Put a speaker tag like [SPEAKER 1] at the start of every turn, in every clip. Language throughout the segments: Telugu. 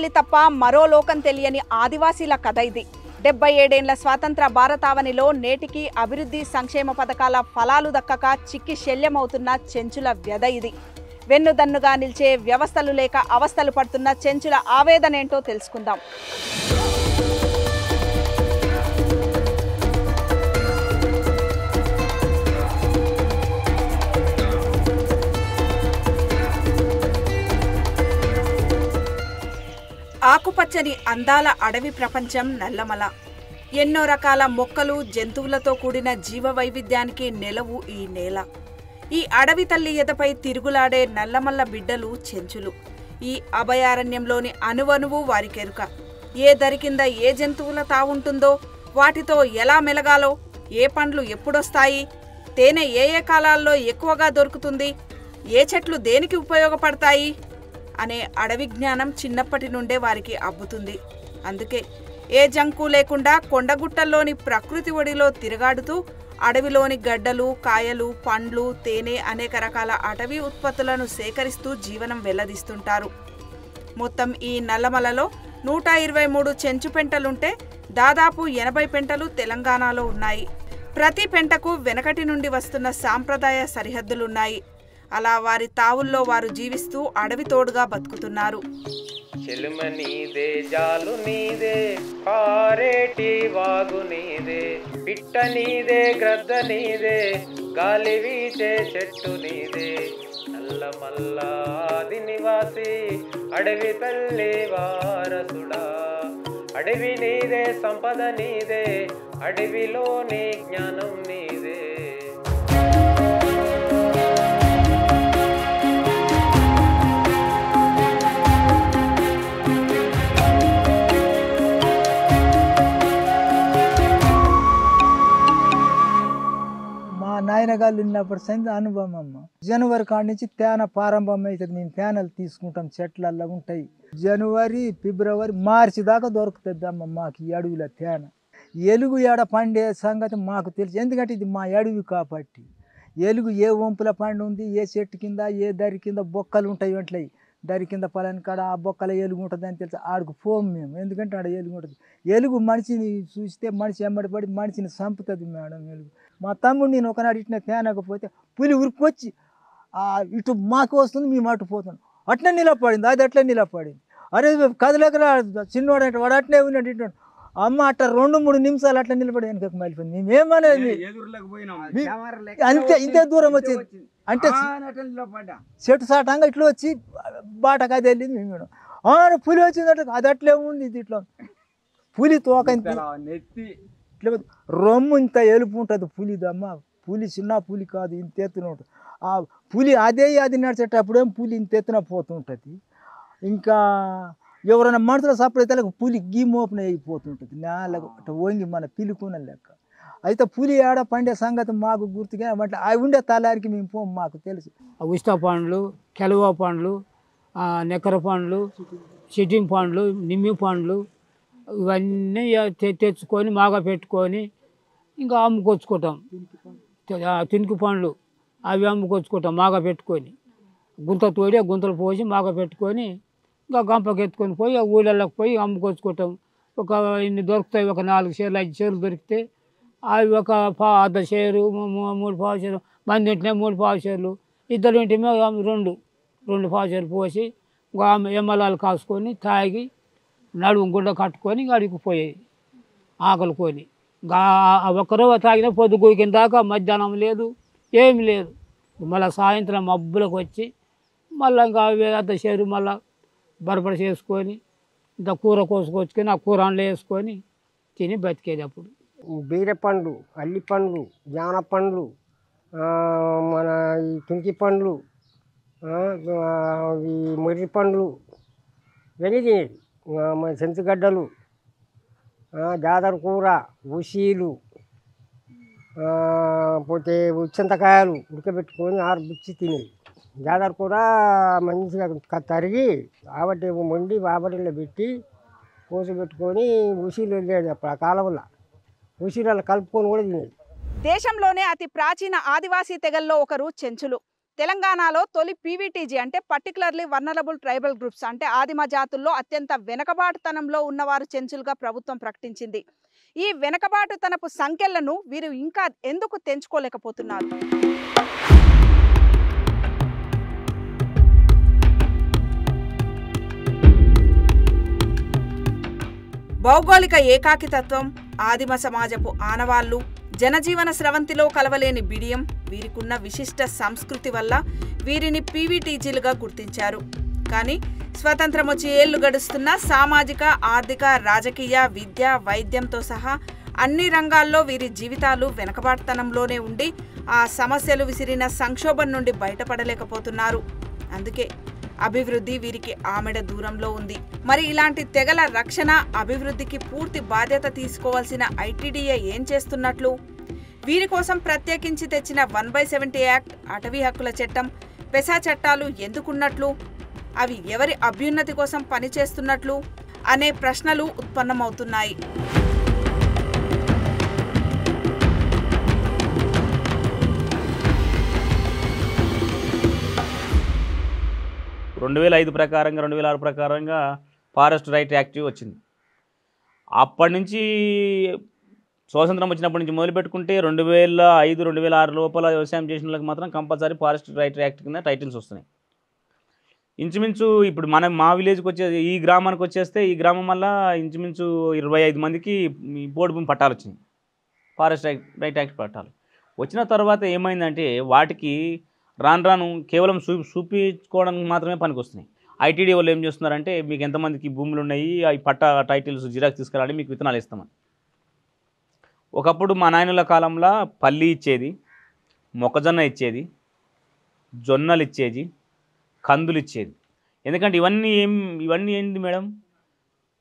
[SPEAKER 1] తల్లి తప్ప మరో లోకం తెలియని ఆదివాసీల కథ ఇది. 77 ఏళ్ల స్వాతంత్ర భారతావనిలో నేటికి అభివృద్ధి సంక్షేమ పథకాల ఫలాలు దక్కక చిక్కి శల్యమవుతున్న చెంచుల వ్యధ ఇది. వెన్నుదన్నుగా నిలిచే వ్యవస్థలు లేక అవస్థలు పడుతున్న చెంచుల ఆవేదనేంటో తెలుసుకుందాం. ఆకుపచ్చని అందాల అడవి ప్రపంచం నల్లమల. ఎన్నో రకాల మొక్కలు జంతువులతో కూడిన జీవ వైవిధ్యానికి నెలవు ఈ నేల. ఈ అడవి తల్లి ఎదపై తిరుగులాడే నల్లమల్ల బిడ్డలు చెంచులు. ఈ అభయారణ్యంలోని అణువణువు వారికెరుక. ఏ దరి కింద ఏ జంతువుల తావుంటుందో, వాటితో ఎలా మెలగాలో, ఏ పండ్లు ఎప్పుడొస్తాయి, తేనె ఏ ఏ కాలాల్లో ఎక్కువగా దొరుకుతుంది, ఏ చెట్లు దేనికి ఉపయోగపడతాయి అనే అడవి జ్ఞానం చిన్నప్పటి నుండే వారికి అబ్బుతుంది. అందుకే ఏ జంకు లేకుండా కొండగుట్టల్లోని ప్రకృతి ఒడిలో తిరగాడుతూ అడవిలోని గడ్డలు, కాయలు, పండ్లు, తేనె అనేక రకాల అటవీ ఉత్పత్తులను సేకరిస్తూ జీవనం వెల్లదీస్తుంటారు. మొత్తం ఈ నల్లమలలో 123 చెంచు పెంటలుంటే దాదాపు 80 పెంటలు తెలంగాణలో ఉన్నాయి. ప్రతి పెంటకు వెనకటి నుండి వస్తున్న సాంప్రదాయ సరిహద్దులున్నాయి. అలా వారి తావుల్లో వారు జీవిస్తూ అడవి తోడుగా బతుకుతున్నారు.
[SPEAKER 2] చెలుమ నీదే, జాలు నీదే, పారేటి వాగు నీదే, పిట్ట నీదే, గ్రద్ద నీదే, గాలి వీచే చెట్టు నీదే, నల్లమల్ల ఆది నివాసి అడవి తల్లి వారసుడా. అడవి నీదే, సంపద నీదే, అడవిలోని జ్ఞానం నీదే.
[SPEAKER 3] నాయనగాళ్ళు ఉన్నప్పుడు సంది అనుభవం అమ్మ. జనవరి కాడి నుంచి తేన ప్రారంభం అవుతుంది. మేము తేనెలు తీసుకుంటాం, చెట్లల్లో ఉంటాయి. జనవరి, ఫిబ్రవరి, మార్చి దాకా దొరుకుతుంది అమ్మ మాకు ఈ అడవిలో తేన. ఎలుగు ఏడ పండే సంగతి మాకు తెలుసు, ఎందుకంటే ఇది మా అడవి కాబట్టి. ఎలుగు ఏ వంపుల పండు ఉంది, ఏ చెట్టు కింద, ఏ దరి కింద బొక్కలు ఉంటాయి, వెంటలే దరి కింద పలాని కాడ ఆ బొక్కల ఎలుగు ఉంటుంది అని తెలుసు. ఆడికి పోము మేము, ఎందుకంటే ఆడ ఎలుగు ఉంటుంది. ఎలుగు మనిషిని చూస్తే మనిషి ఎమ్మడి పడి మనిషిని చంపుతుంది మేడం ఎలుగు. మా తమ్ముడు నేను ఒకనాడు ఇట్లా తేనకపోతే పులి ఉరికొచ్చి ఇటు మాకు వస్తుంది, మేము అటు పోతున్నాం. అట్లా నిలబడింది, అది అట్లా నిలబడింది. అరే కదలకరా చిన్నవాడు అంటే వాడు అట్లే ఉన్నాడు ఇటు. అమ్మ అట్లా 2-3 నిమిషాలు అట్లా నిలబడి వెనకకు మళ్ళీపోయింది. మేమేమనేది అంతే, ఇంతే దూరం వచ్చింది అంటే చెట్టు సాటంగా ఇట్లా వచ్చి బాటకు అది వెళ్ళింది. మేము పులి వచ్చిందంటే అది అట్లే ఉంది, ఇది ఇట్లా పులి తోక ఇట్లా రొమ్ము ఇంత ఎలుపు ఉంటుంది పులిదమ్మ. పులి చిన్న పులి కాదు, ఇంత ఎత్తున ఉంటుంది. ఆ పులి అది నడిచేటప్పుడేం పులి ఇంత ఎత్తున పోతుంటుంది. ఇంకా ఎవరైనా మనుషుల సపరేత పులి గీ మోపున అయిపోతుంటుంది, నేలకు అట్లా వంగి మన పిలుకున్న లెక్క. అయితే పులి ఆడ పండే సంగతి మాకు గుర్తుగా అంటే అవి ఉండే తలారికి మేము పోం, మాకు తెలుసు.
[SPEAKER 4] ఉస్తా పండ్లు, కెలువ పండ్లు, నెక్కర పండ్లు, సిట్టింగ్ పండ్లు, నిమ్మి పండ్లు ఇవన్నీ తెచ్చుకొని మాగా పెట్టుకొని ఇంకా అమ్ముకొచ్చుకుంటాం. తినికి పండ్లు అవి అమ్ముకొచ్చుకుంటాం మాగా పెట్టుకొని. గుంత తోడి గుంతలు పోసి మాగా పెట్టుకొని ఇంకా గంపకి ఎత్తుకొని పోయి ఊళ్ళలోకి పోయి అమ్ముకొచ్చుకుంటాం. ఒక ఇన్ని దొరుకుతాయి, ఒక 4 షేర్లు 5 షేర్లు దొరికితే అవి ఒక అర్ధ షేరు 3 పావు షేరు, మంది ఇంటనే 3 పావు షేర్లు, ఇద్దరు ఇంటమే 2 పావు షేర్లు పోసి ఎమ్మలాలు కాసుకొని తాగి నడుము గుడ్డ కట్టుకొని అడిగి పోయేది ఆకలి కొని. ఒక్కరో తాగిన పొద్దు గూకిన దాకా మధ్యాహ్నం లేదు, ఏమి లేదు. మళ్ళీ సాయంత్రం మబ్బులకు వచ్చి మళ్ళీ ఇంకా అర్ధ షేరు మళ్ళీ బరబడి చేసుకొని ఇంత కూర కోసుకొచ్చుకొని ఆ కూర అండ్లో వేసుకొని తిని బతికేది. అప్పుడు
[SPEAKER 5] బీర పండ్లు, అల్లి పండ్లు, జాన పండ్లు, మన ఈ తుంకి పండ్లు, ఈ మొర్రి పండ్లు ఇవన్నీ తినేది. మన సెంచుగడ్డలు, జాదర కూర, ఉసీలు, పోతే ఉచ్చంతకాయలు ఉడకబెట్టుకొని ఆరబుచ్చి తినేది. జాదర కూర మంచిగా తరిగి ఆవటి వండి బాబడిలో పెట్టి కోసి పెట్టుకొని ఉసీలు వెళ్ళేది. అప్పుడు ఆ కాలంలో ఉసీలలో కలుపుకొని కూడా తినేది.
[SPEAKER 1] దేశంలోనే అతి ప్రాచీన ఆదివాసీ తెగల్లో ఒకరు చెంచులు. తెలంగాణలో తొలి పీవీటీజీ అంటే పర్టికులర్లీ వల్నరబుల్ ట్రైబల్ గ్రూప్స్ అంటే ఆదిమ జాతుల్లో అత్యంత వెనుకబాటుతనంలో ఉన్నవారు చెంచులుగా ప్రభుత్వం ప్రకటించింది. ఈ వెనుకబాటుతనపు సంఖ్యలను వీరు ఇంకా ఎందుకు తెంచుకోలేకపోతున్నారు? భౌగోళిక ఏకాకితత్వం, ఆదిమ సమాజపు ఆనవాళ్లు, జనజీవన స్రవంతిలో కలవలేని బిడియం, వీరికున్న విశిష్ట సంస్కృతి వల్ల వీరిని పీవీటీజీలుగా గుర్తించారు. కానీ స్వతంత్రం వచ్చి ఏళ్లు గడుస్తున్న సామాజిక, ఆర్థిక, రాజకీయ, విద్య, వైద్యంతో సహా అన్ని రంగాల్లో వీరి జీవితాలు వెనకబాటుతనంలోనే ఉండి ఆ సమస్యలు విసిరిన సంక్షోభం నుండి బయటపడలేకపోతున్నారు. అందుకే అభివృద్ధి వీరికి ఆమెడ దూరంలో ఉంది. మరి ఇలాంటి తెగల రక్షణ, అభివృద్ధికి పూర్తి బాధ్యత తీసుకోవాల్సిన ఐటీడీఏ ఏం చేస్తున్నట్లు? వీరి కోసం ప్రత్యేకించి తెచ్చిన 1/70 యాక్ట్, అటవీ హక్కుల చట్టం, పెసా చట్టాలు ఎందుకున్నట్లు? అవి ఎవరి అభ్యున్నతి కోసం పనిచేస్తున్నట్లు అనే ప్రశ్నలు ఉత్పన్నమవుతున్నాయి.
[SPEAKER 6] 2005 ప్రకారంగా 2006 ప్రకారంగా ఫారెస్ట్ రైట్ యాక్ట్ వచ్చింది. అప్పటి నుంచి స్వాతంత్రం వచ్చినప్పటి నుంచి మొదలుపెట్టుకుంటే 2005, 2006 లోపల వ్యవసాయం చేసిన వాళ్ళకి మాత్రం కంపల్సరీ ఫారెస్ట్ రైట్ యాక్ట్ కింద టైటిల్స్ వస్తున్నాయి. ఇంచుమించు ఇప్పుడు మా విలేజ్కి వచ్చే ఈ గ్రామానికి వచ్చేస్తే ఈ గ్రామం వల్ల ఇంచుమించు 25 మందికి పోడు భూమి పట్టాలు వచ్చినాయి. ఫారెస్ట్ రైట్ యాక్ట్ పట్టాలు వచ్చిన తర్వాత ఏమైందంటే వాటికి రాను కేవలం చూపించుకోవడానికి మాత్రమే పనికి వస్తున్నాయి. ఐటీడీ వాళ్ళు ఏం చేస్తున్నారంటే మీకు ఎంతమందికి భూములు ఉన్నాయి, అవి పట్టా టైటిల్స్ జిరాక్స్ తీసుకురాలి, మీకు విత్తనాలు ఇస్తామని. ఒకప్పుడు మా నాయనుల కాలంలో పల్లి ఇచ్చేది, మొక్కజొన్న ఇచ్చేది, జొన్నలు ఇచ్చేది, కందులు ఇచ్చేది. ఎందుకంటే ఇవన్నీ ఏంటి మేడం,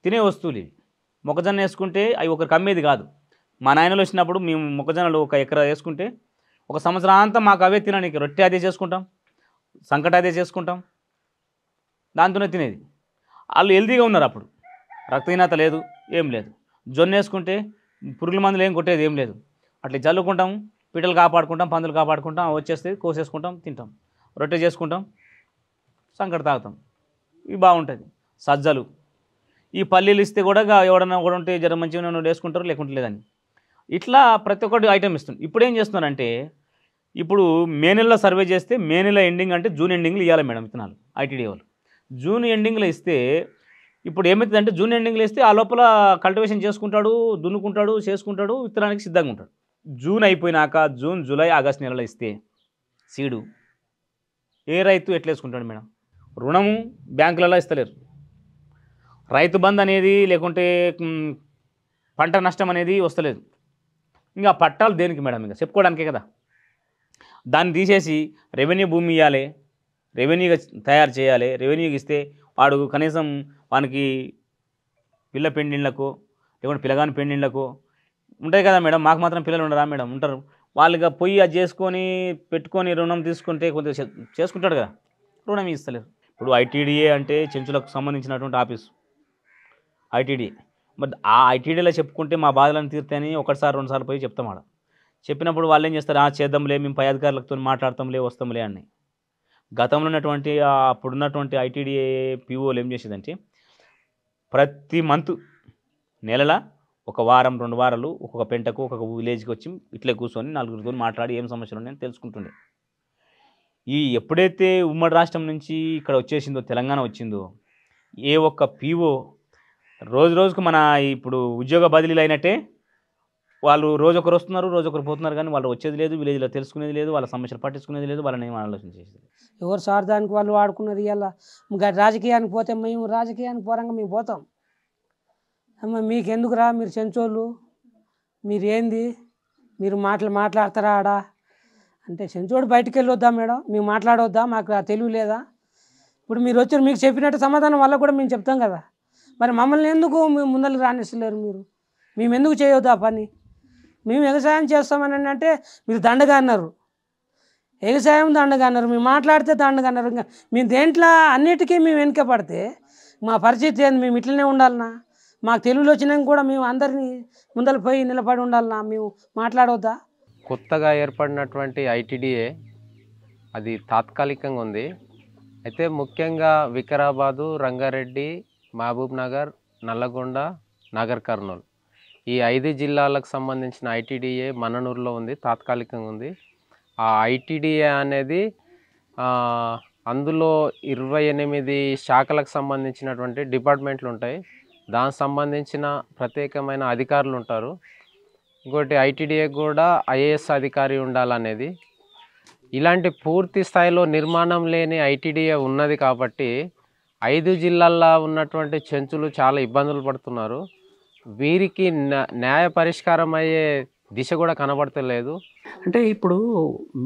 [SPEAKER 6] తినే వస్తువులు ఇవి. మొక్కజొన్న వేసుకుంటే అవి ఒకరికి అమ్మేది కాదు. మా నాయనలు వచ్చినప్పుడు మేము మొక్కజొన్నలు 1 ఎకరా వేసుకుంటే ఒక సంవత్సరాంతా మాకు అవే తినడానికి, రొట్టె అదే చేసుకుంటాం, సంకట అదే చేసుకుంటాం, దాంతోనే తినేది. వాళ్ళు హెల్తీగా ఉన్నారు. అప్పుడు రక్తహీనత లేదు, ఏం లేదు. జొన్న వేసుకుంటే పురుగుల మందులు ఏం కొట్టేది ఏం లేదు. అట్లా చల్లుకుంటాం, పిట్టలు కాపాడుకుంటాం, పందులు కాపాడుకుంటాం, వచ్చేస్తే కోసేసుకుంటాం, తింటాం, రొట్టె చేసుకుంటాం, సంకట తాగుతాం. ఇవి బాగుంటుంది. సజ్జలు, ఈ పల్లీలు ఇస్తే కూడా ఎవడన్నా కూడా ఉంటే జర మంచిగా వేసుకుంటారు, లేకుంటే లేదని. ఇట్లా ప్రతి ఒక్కటి ఐటమ్ ఇస్తుంది. ఇప్పుడు ఏం చేస్తున్నారంటే ఇప్పుడు మే నెలలో సర్వే చేస్తే మే నెల ఎండింగ్ అంటే జూన్ ఎండింగ్లో ఇవ్వాలి మేడం విత్తనాలు ఐటీడీ వాళ్ళు. జూన్ ఎండింగ్లో ఇస్తే ఇప్పుడు ఏమవుతుందంటే జూన్ ఎండింగ్లో ఇస్తే ఆ లోపల కల్టివేషన్ చేసుకుంటాడు, దున్నుకుంటాడు, చేసుకుంటాడు, విత్తనానికి సిద్ధంగా ఉంటాడు. జూన్ అయిపోయినాక జూన్, జూలై, ఆగస్ట్ నెలలో ఇస్తే సీడు ఏ రైతు ఎట్లా వేసుకుంటాడు మేడం? రుణము బ్యాంకులలో ఇస్తలేరు. రైతు బంధు అనేది లేకుంటే పంట నష్టం అనేది వస్తలేదు. ఇంకా పట్టాలు దేనికి మేడం? ఇంకా చెప్పుకోవడానికే కదా. దాన్ని తీసేసి రెవెన్యూ భూమి ఇవ్వాలి, రెవెన్యూగా తయారు చేయాలి. రెవెన్యూకి ఇస్తే వాడు కనీసం వానికి పిల్ల పెండిళ్ళకు లేకుంటే పిల్లగాని పెండిళ్ళకు ఉంటాయి కదా మేడం. మాకు మాత్రం పిల్లలు ఉండరా మేడం? ఉంటారు. వాళ్ళుగా పోయి అది చేసుకొని పెట్టుకొని రుణం తీసుకుంటే కొద్దిగా చేసుకుంటాడు కదా, రుణం ఇస్తలేరు. ఇప్పుడు ఐటీడీఏ అంటే చెంచులకు సంబంధించినటువంటి ఆఫీసు ఐటీడీ. మరి ఆ ఐటీడీలో చెప్పుకుంటే మా బాధలను తీర్తాయని 1 సారి 2 సార్లు పోయి చెప్తాం. ఆడ చెప్పినప్పుడు వాళ్ళు ఏం చేస్తారు, చేద్దాంలే, మేము పై అధికారులతో మాట్లాడతాంలే, వస్తాంలే అని. గతంలో ఉన్నటువంటి అప్పుడున్నటువంటి ఐటీడీఏ పీఓలు ఏం చేసేదంటే ప్రతి మంత్ నెలల 1 వారం 2 వారాలు ఒక్కొక్క పెంటకు ఒక్కొక్క విలేజ్కి వచ్చి ఇట్లే కూర్చొని 4గురితో మాట్లాడి ఏం సమస్యలు ఉన్నాయని తెలుసుకుంటుండే. ఈ ఎప్పుడైతే ఉమ్మడి రాష్ట్రం నుంచి ఇక్కడ వచ్చేసిందో, తెలంగాణ వచ్చిందో, ఏ ఒక్క పీఓ రోజుకు మన ఇప్పుడు ఉద్యోగ బదిలీలు అయినట్టే వాళ్ళు రోజొకరు వస్తున్నారు, రోజొకరు పోతున్నారు. కానీ వాళ్ళు వచ్చేది లేదు, విలేజ్లో తెలుసుకునేది లేదు, వాళ్ళ సమస్యలు పట్టించుకునేది లేదు, వాళ్ళని ఏం ఆలోచన చేసేది.
[SPEAKER 7] ఎవరు స్వార్థానికి వాళ్ళు వాడుకున్నది. ఇలా రాజకీయానికి పోతే మేము రాజకీయానికి పోరంగా మేము పోతాం. అమ్మ మీకెందుకు రా, మీరు చెంచోళ్ళు, మీరు ఏంది, మీరు మాట్లాడతారా ఆడా అంటే చెంచోడు బయటికి వెళ్ళొద్దా మేడం, మేము మాట్లాడొద్దా, మాకు తెలివి లేదా? ఇప్పుడు మీరు వచ్చారు, మీకు చెప్పినట్టు సమాధానం వల్ల కూడా మేము చెప్తాం కదా. మరి మమ్మల్ని ఎందుకు మేము ముందరికి రానిస్తలేరు? మేము ఎందుకు చేయొద్దు ఆ పని? మేము వ్యవసాయం చేస్తామని అంటే మీరు దండగా అన్నారు, వ్యవసాయం దండగా అన్నారు, మేము మాట్లాడితే దండగా అన్నారు. ఇంకా మేము దేంట్లో అన్నిటికీ మేము వెనుక పడితే మా పరిస్థితి ఏంది? మేము ఇట్లనే ఉండాలన్నా? మాకు తెలుగులో వచ్చినాక కూడా మేము అందరినీ ముందర పోయి నిలబడి ఉండాలన్నా? మేము మాట్లాడవద్దా?
[SPEAKER 2] కొత్తగా ఏర్పడినటువంటి ఐటీడీఏ అది తాత్కాలికంగా ఉంది. అయితే ముఖ్యంగా వికారాబాదు, రంగారెడ్డి, మహబూబ్ నగర్, నల్లగొండ, నాగర్ కర్నూల్ ఈ 5 జిల్లాలకు సంబంధించిన ఐటీడీఏ మన్ననూరులో ఉంది, తాత్కాలికంగా ఉంది. ఆ ఐటీడీఏ అనేది అందులో 28 శాఖలకు సంబంధించినటువంటి డిపార్ట్మెంట్లు ఉంటాయి. దానికి సంబంధించిన ప్రత్యేకమైన అధికారులు ఉంటారు. ఇంకోటి ఐటీడీఏ కూడా ఐఏఎస్ అధికారి ఉండాలనేది. ఇలాంటి పూర్తి స్థాయిలో నిర్మాణం లేని ఐటీడీఏ ఉన్నది కాబట్టి 5 జిల్లాల్లో ఉన్నటువంటి చెంచులు చాలా ఇబ్బందులు పడుతున్నారు. వీరికి న్యాయ పరిష్కారం అయ్యే దిశ కూడా కనబడతలేదు.
[SPEAKER 8] అంటే ఇప్పుడు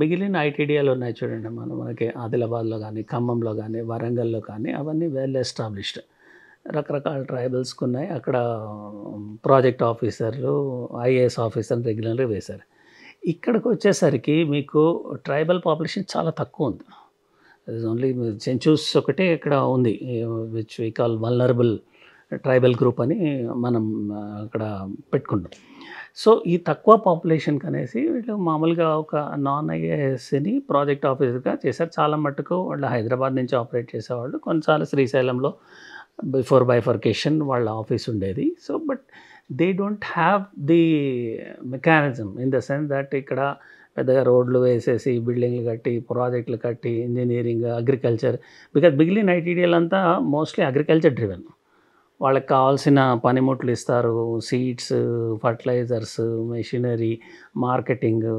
[SPEAKER 8] మిగిలిన ఐటీడీఏలు ఉన్నాయి చూడండి, మనకి ఆదిలాబాద్లో కానీ, ఖమ్మంలో కానీ, వరంగల్లో కానీ అవన్నీ వెల్ ఎస్టాబ్లిష్డ్. రకరకాల ట్రైబల్స్కి ఉన్నాయి. అక్కడ ప్రాజెక్ట్ ఆఫీసర్లు, ఐఏఎస్ ఆఫీసర్లు రెగ్యులర్గా వేశారు. ఇక్కడికి వచ్చేసరికి మీకు ట్రైబల్ పాపులేషన్ చాలా తక్కువ ఉంది. ఓన్లీ సెంచూస్ ఒకటే ఇక్కడ ఉంది, which we call vulnerable tribal group అని మనం అక్కడ పెట్టుకుంటాం. సో ఈ తక్కువ పాపులేషన్కి అనేసి వీళ్ళు మామూలుగా ఒక నాన్ ఐఏఎస్ని ప్రాజెక్ట్ ఆఫీసర్గా చేశారు. చాలా మట్టుకు వాళ్ళు హైదరాబాద్ నుంచి ఆపరేట్ చేసేవాళ్ళు. కొన్నిసార్లు శ్రీశైలంలో బిఫోర్ బైఫర్కేషన్ వాళ్ళ ఆఫీస్ ఉండేది. So but they don't have the mechanism in the sense that ఇక్కడ పెద్దగా రోడ్లు వేసేసి, బిల్డింగ్లు కట్టి, ప్రాజెక్టులు కట్టి, ఇంజనీరింగ్, అగ్రికల్చర్, బికాజ్ మిగిలిన ఐటీడీఎల్ అంతా మోస్ట్లీ అగ్రికల్చర్ డ్రివెన్. వాళ్ళకి కావాల్సిన పనిముట్లు ఇస్తారు, సీడ్స్, ఫర్టిలైజర్స్, మెషినరీ, మార్కెటింగ్,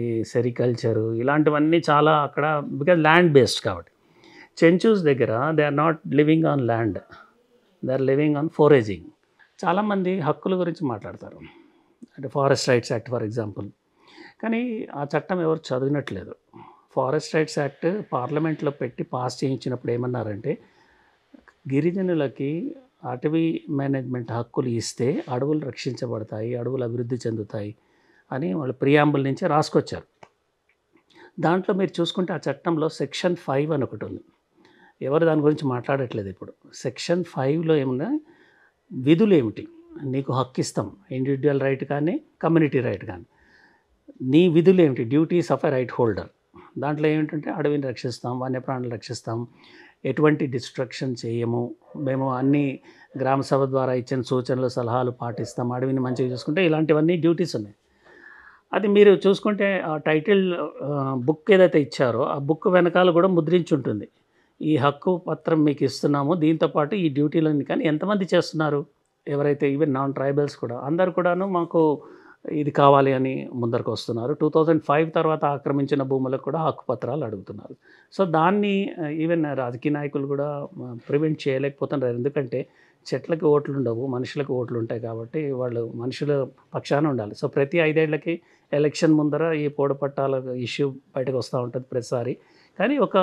[SPEAKER 8] ఈ సెరికల్చరు, ఇలాంటివన్నీ చాలా అక్కడ, బికాజ్ ల్యాండ్ బేస్డ్ కాబట్టి. చెంచూస్ దగ్గర they are not living on land, they are living on foraging. చాలామంది హక్కుల గురించి మాట్లాడతారు, అంటే forest rights act for example. కానీ ఆ చట్టం ఎవరు చదివినట్లేదు. ఫారెస్ట్ రైట్స్ యాక్ట్ పార్లమెంట్లో పెట్టి పాస్ చేయించినప్పుడు ఏమన్నారంటే, గిరిజనులకి అటవీ మేనేజ్మెంట్ హక్కులు ఇస్తే అడవులు రక్షించబడతాయి, అడవులు అభివృద్ధి చెందుతాయి అని వాళ్ళు ప్రియాంబుల్ నుంచే రాసుకొచ్చారు. దాంట్లో మీరు చూసుకుంటే ఆ చట్టంలో సెక్షన్ 5 అని ఒకటి ఉంది. ఎవరు దాని గురించి మాట్లాడట్లేదు ఇప్పుడు. సెక్షన్ 5లో ఏమన్నా విధులు ఏమిటి, నీకు హక్కు ఇస్తాం, ఇండివిజువల్ రైట్ కానీ కమ్యూనిటీ రైట్ కానీ, నీ విధులు ఏమిటి, duties of a right holder. దాంట్లో ఏమిటంటే అడవిని రక్షిస్తాం, వన్యప్రాణులు రక్షిస్తాం, ఎటువంటి డిస్ట్రక్షన్ చేయము, మేము అన్ని గ్రామ సభ ద్వారా ఇచ్చిన సూచనలు సలహాలు పాటిస్తాం, అడవిని మంచిగా చూసుకుంటే, ఇలాంటివన్నీ డ్యూటీస్ ఉన్నాయి. అది మీరు చూసుకుంటే ఆ టైటిల్ బుక్ ఏదైతే ఇచ్చారో ఆ బుక్ వెనకాల కూడా ముద్రించి ఉంటుంది, ఈ హక్కు పత్రం మీకు ఇస్తున్నాము, దీంతోపాటు ఈ డ్యూటీలన్నీ. కానీ ఎంతమంది చేస్తున్నారు? ఎవరైతే ఈవెన్ నాన్ ట్రైబల్స్ కూడా, అందరు కూడాను మాకు ఇది కావాలి అని ముందరకు వస్తున్నారు. 2005 తర్వాత ఆక్రమించిన భూములకు కూడా హక్కు పత్రాలు అడుగుతున్నారు. సో దాన్ని ఈవెన్ రాజకీయ నాయకులు కూడా ప్రివెంట్ చేయలేకపోతున్నారు. ఎందుకంటే చెట్లకి ఓట్లు ఉండవు, మనుషులకు ఓట్లు ఉంటాయి కాబట్టి వాళ్ళు మనుషుల పక్షాన ఉండాలి. సో ప్రతి 5 ఏళ్లకి ఎలక్షన్ ముందర ఈ పోడు పట్టాల ఇష్యూ బయటకు వస్తూ ఉంటుంది ప్రతిసారి. కానీ ఒక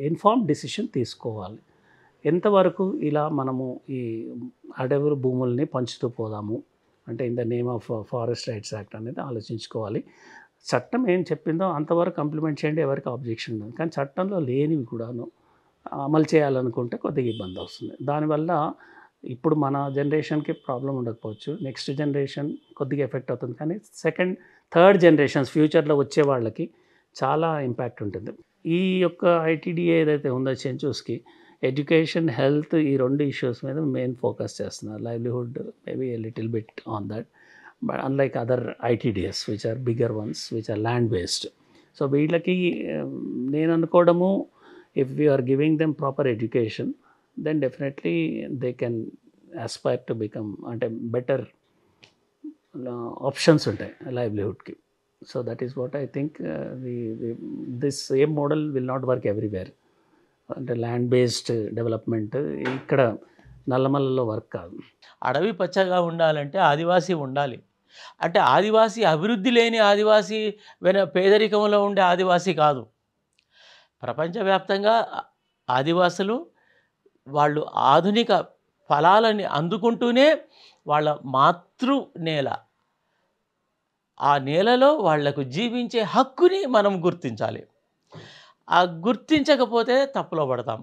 [SPEAKER 8] ఇన్ఫార్మ్ డిసిషన్ తీసుకోవాలి. ఎంతవరకు ఇలా మనము ఈ అడవుల భూముల్ని పంచుతూ పోదాము అంటే in the name of forest rights act అనేది ఆలోచించుకోవాలి. చట్టం ఏం చెప్పిందో అంతవరకు ఇంప్లిమెంట్ చేయండి, ఎవరికి ఆబ్జెక్షన్ ఉండదు. కానీ చట్టంలో లేనివి కూడాను అమలు చేయాలనుకుంటే కొద్దిగా ఇబ్బంది వస్తుంది. దానివల్ల ఇప్పుడు మన జనరేషన్కి ప్రాబ్లం ఉండకపోవచ్చు, నెక్స్ట్ జనరేషన్ కొద్దిగా ఎఫెక్ట్ అవుతుంది. కానీ సెకండ్, థర్డ్ జనరేషన్స్ ఫ్యూచర్లో వచ్చే వాళ్ళకి చాలా ఇంపాక్ట్ ఉంటుంది. ఈ యొక్క ఐటీడీఏ ఏదైతే ఉందో సెంచూస్కి ఎడ్యుకేషన్, హెల్త్, ఈ 2 ఇష్యూస్ మీద మెయిన్ ఫోకస్ చేస్తున్నారు. Livelihood maybe a little bit on that, but unlike other ITDS which are bigger ones which are land based. So వీళ్ళకి నేను అనుకోవడము, if you are giving them proper education then definitely they can aspire to become, అంటే బెటర్ ఆప్షన్స్ ఉంటాయి లైవ్లీహుడ్కి. So that is what I think. This same model will not work everywhere. అంటే ల్యాండ్ బేస్డ్ డెవలప్మెంట్ ఇక్కడ నల్లమల్లలో వర్క్ కాదు.
[SPEAKER 9] అడవి పచ్చగా ఉండాలంటే ఆదివాసీ ఉండాలి. అంటే ఆదివాసీ అభివృద్ధి లేని ఆదివాసీ, పేదరికంలో ఉండే ఆదివాసీ కాదు. ప్రపంచవ్యాప్తంగా ఆదివాసులు వాళ్ళు ఆధునిక ఫలాలని అందుకుంటూనే వాళ్ళ మాతృ నేల, ఆ నేలలో వాళ్లకు జీవించే హక్కుని మనం గుర్తించాలి. ఆ గుర్తించకపోతే తప్పులో పడతాం.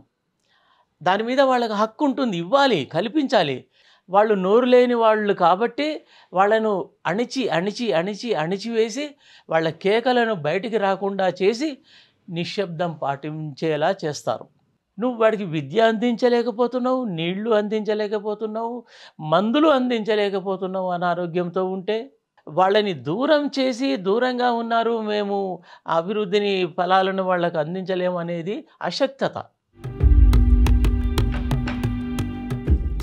[SPEAKER 9] దాని మీద వాళ్ళకి హక్కు ఉంటుంది, ఇవ్వాలి, కల్పించాలి. వాళ్ళు నోరు లేని వాళ్ళు కాబట్టి వాళ్ళను అణిచివేసి వాళ్ళ కేకలను బయటికి రాకుండా చేసి నిశ్శబ్దం పాటించేలా చేస్తారు. నువ్వు వాడికి విద్య అందించలేకపోతున్నావు, నీళ్లు అందించలేకపోతున్నావు, మందులు అందించలేకపోతున్నావు. అనారోగ్యంతో ఉంటే వాళ్ళని దూరం చేసి దూరంగా ఉన్నారు, మేము అభివృద్ధిని ఫలాలను వాళ్ళకు అందించలేము అనేది అశక్తత.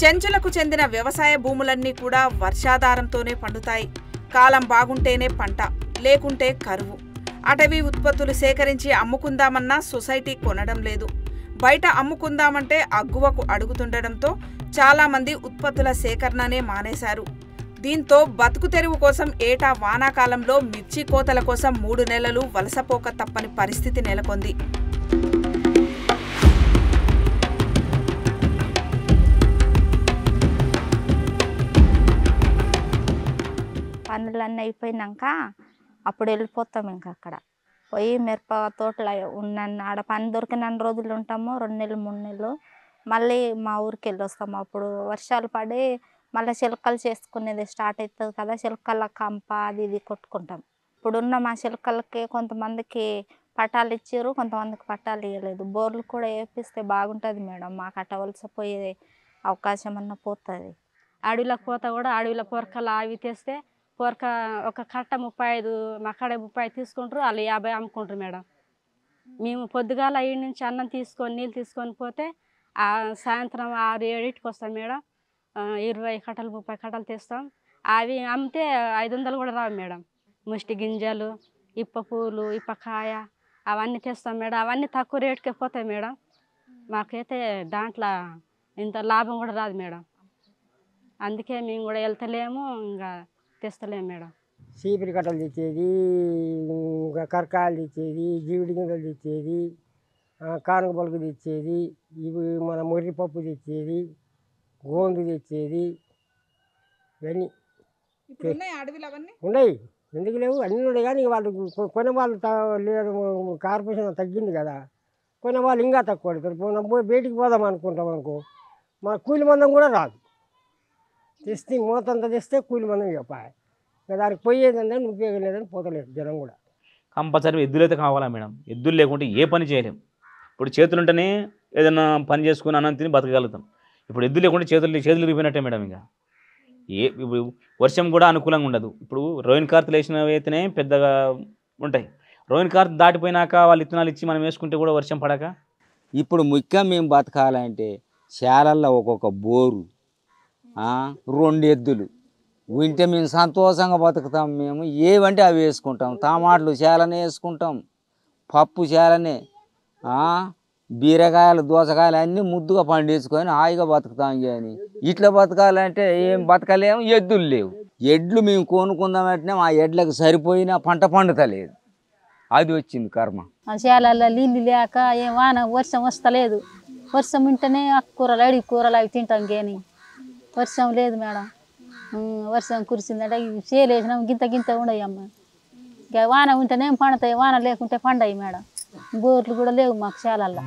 [SPEAKER 1] చెంచులకు చెందిన వ్యవసాయ భూములన్నీ కూడా వర్షాధారంతోనే పండుతాయి. కాలం బాగుంటేనే పంట, లేకుంటే కరువు. అటవీ ఉత్పత్తులు సేకరించి అమ్ముకుందామన్నా సొసైటీ కొనడం లేదు. బయట అమ్ముకుందామంటే అగ్గువకు అడుగుతుండడంతో చాలామంది ఉత్పత్తుల సేకరణనే మానేశారు. దీంతో బతుకు తెరువు కోసం ఏటా వానాకాలంలో మిర్చి కోతల కోసం 3 నెలలు వలసపోక తప్పని పరిస్థితి నెలకొంది.
[SPEAKER 10] పనులన్నీ అయిపోయినాక అప్పుడు వెళ్ళిపోతాం. ఇంకా అక్కడ పోయి మిరప తోటలో ఉన్న ఆడ పని దొరికిన రోజులు ఉంటాము, 2 నెలలు 3 నెలలు. మళ్ళీ మా ఊరికి వెళ్ళి వస్తాము. అప్పుడు వర్షాలు పడి మళ్ళీ చిలకలు చేసుకునేది స్టార్ట్ అవుతుంది కదా, చిలకల కంప అది ఇది కొట్టుకుంటాం. ఇప్పుడున్న మా చిలకలకి కొంతమందికి పట్టాలు ఇచ్చారు, కొంతమందికి పట్టాలు ఇవ్వలేదు. బోర్లు కూడా వేపిస్తే బాగుంటుంది మేడం, మాకు అట్ట వలసపోయే అవకాశం అన్న పోతుంది.
[SPEAKER 11] అడవిలోకి పోతా కూడా అడవిలో పొరకలు అవి తెస్తే పొరక ఒక కట్ట 35, మా కాడ 30 తీసుకుంటారు, వాళ్ళు 50 అమ్ముకుంటారు మేడం. మేము పొద్దుగాల 7 నుంచి అన్నం తీసుకొని నీళ్ళు తీసుకొని పోతే సాయంత్రం 6-7కి వస్తాం మేడం. 20 కట్టలు 30 కట్టలు తెస్తాం. అవి అమ్మితే 500 కూడా రావు మేడం. ముష్టి గింజలు, ఇప్ప పూలు, ఇప్పకాయ అవన్నీ తెస్తాం మేడం. అవన్నీ తక్కువ రేటుకే పోతాయి మేడం. మాకైతే దాంట్లో ఇంత లాభం కూడా రాదు మేడం. అందుకే మేము కూడా వెళ్తలేము, ఇంకా తెస్తలేము మేడం.
[SPEAKER 5] చీపిరి కట్టలు తెచ్చేది, ఇంకా కరకాయలు తెచ్చేది, జీవిడి గింజలు తెచ్చేది, కానుక పలుకు తెచ్చేది, ఇవి మన మొర్రిపప్పు తెచ్చేది, గోందు తెచ్చేది, ఇవన్నీ ఉన్నాయి. ఎందుకు లేవు, అన్నీ ఉన్నాయి. కానీ వాళ్ళు కొనే వాళ్ళు లేదు, కార్పొరేషన్ తగ్గింది కదా, కొనే వాళ్ళు ఇంకా తక్కువ పడతారు. మనం పోయి బయటికి పోదాం అనుకుంటాం అనుకో, మన కూలి మందం కూడా రాదు. తెస్తే మూతంతా తెస్తే కూలి మందం చెప్పాలి, ఇంకా దానికి పోయేదంటే ఉపయోగం లేదని పోతలేదు జనం కూడా.
[SPEAKER 6] కంపల్సరీ ఎద్దులు అయితే కావాలా మేడం. ఎద్దులు లేకుంటే ఏ పని చేయలేం. ఇప్పుడు చేతులు ఉంటేనే ఏదైనా పని చేసుకుని అన్నం తిని బతకగలుగుతాం. ఇప్పుడు ఎద్దులు లేకుంటే చేతులు ఇరిగిపోయినట్టే మేడం. ఇంకా ఇప్పుడు వర్షం కూడా అనుకూలంగా ఉండదు. ఇప్పుడు రోయిన్ కార్తలు వేసినవి అయితేనే పెద్దగా ఉంటాయి. రోయిన్ కార్త్ దాటిపోయినాక వాళ్ళు ఇత్తనాలు ఇచ్చి మనం వేసుకుంటే కూడా వర్షం పడక
[SPEAKER 12] ఇప్పుడు ముఖ్యం మేము బతకాలంటే శాలల్లో ఒక్కొక్క బోరు, 2 ఎద్దులు వింటే మేము సంతోషంగా బతుకుతాం. మేము ఏవంటే అవి వేసుకుంటాం. టమాటాలు చాలానే వేసుకుంటాం, పప్పు చాలానే, బీరకాయలు దోసకాయలు అన్నీ ముద్దుగా పండించుకొని హాయిగా బతుకుతాం. కానీ ఇట్లా బతకాలంటే ఏం బతకలేము. ఎద్దులు లేవు. ఎడ్లు మేము కొనుక్కుందామంటే ఆ ఎడ్లకు సరిపోయినా పంట పండుతలేదు. అది వచ్చింది కర్మ.
[SPEAKER 13] శాలల్లో నీళ్ళు లేక ఏం వర్షం వస్తలేదు. వర్షం ఉంటేనే కూరలు అడిగి కూరలు అవి తింటాం. కానీ వర్షం లేదు మేడం. వర్షం కురిసిందంటే చేలు వేసినాం గింత ఉండవు అమ్మ. ఇంకా వాన ఉంటేనే పండుతాయి, వాన లేకుంటే పండాయి మేడం. బోర్లు కూడా లేవు మాకు శాలల్లో.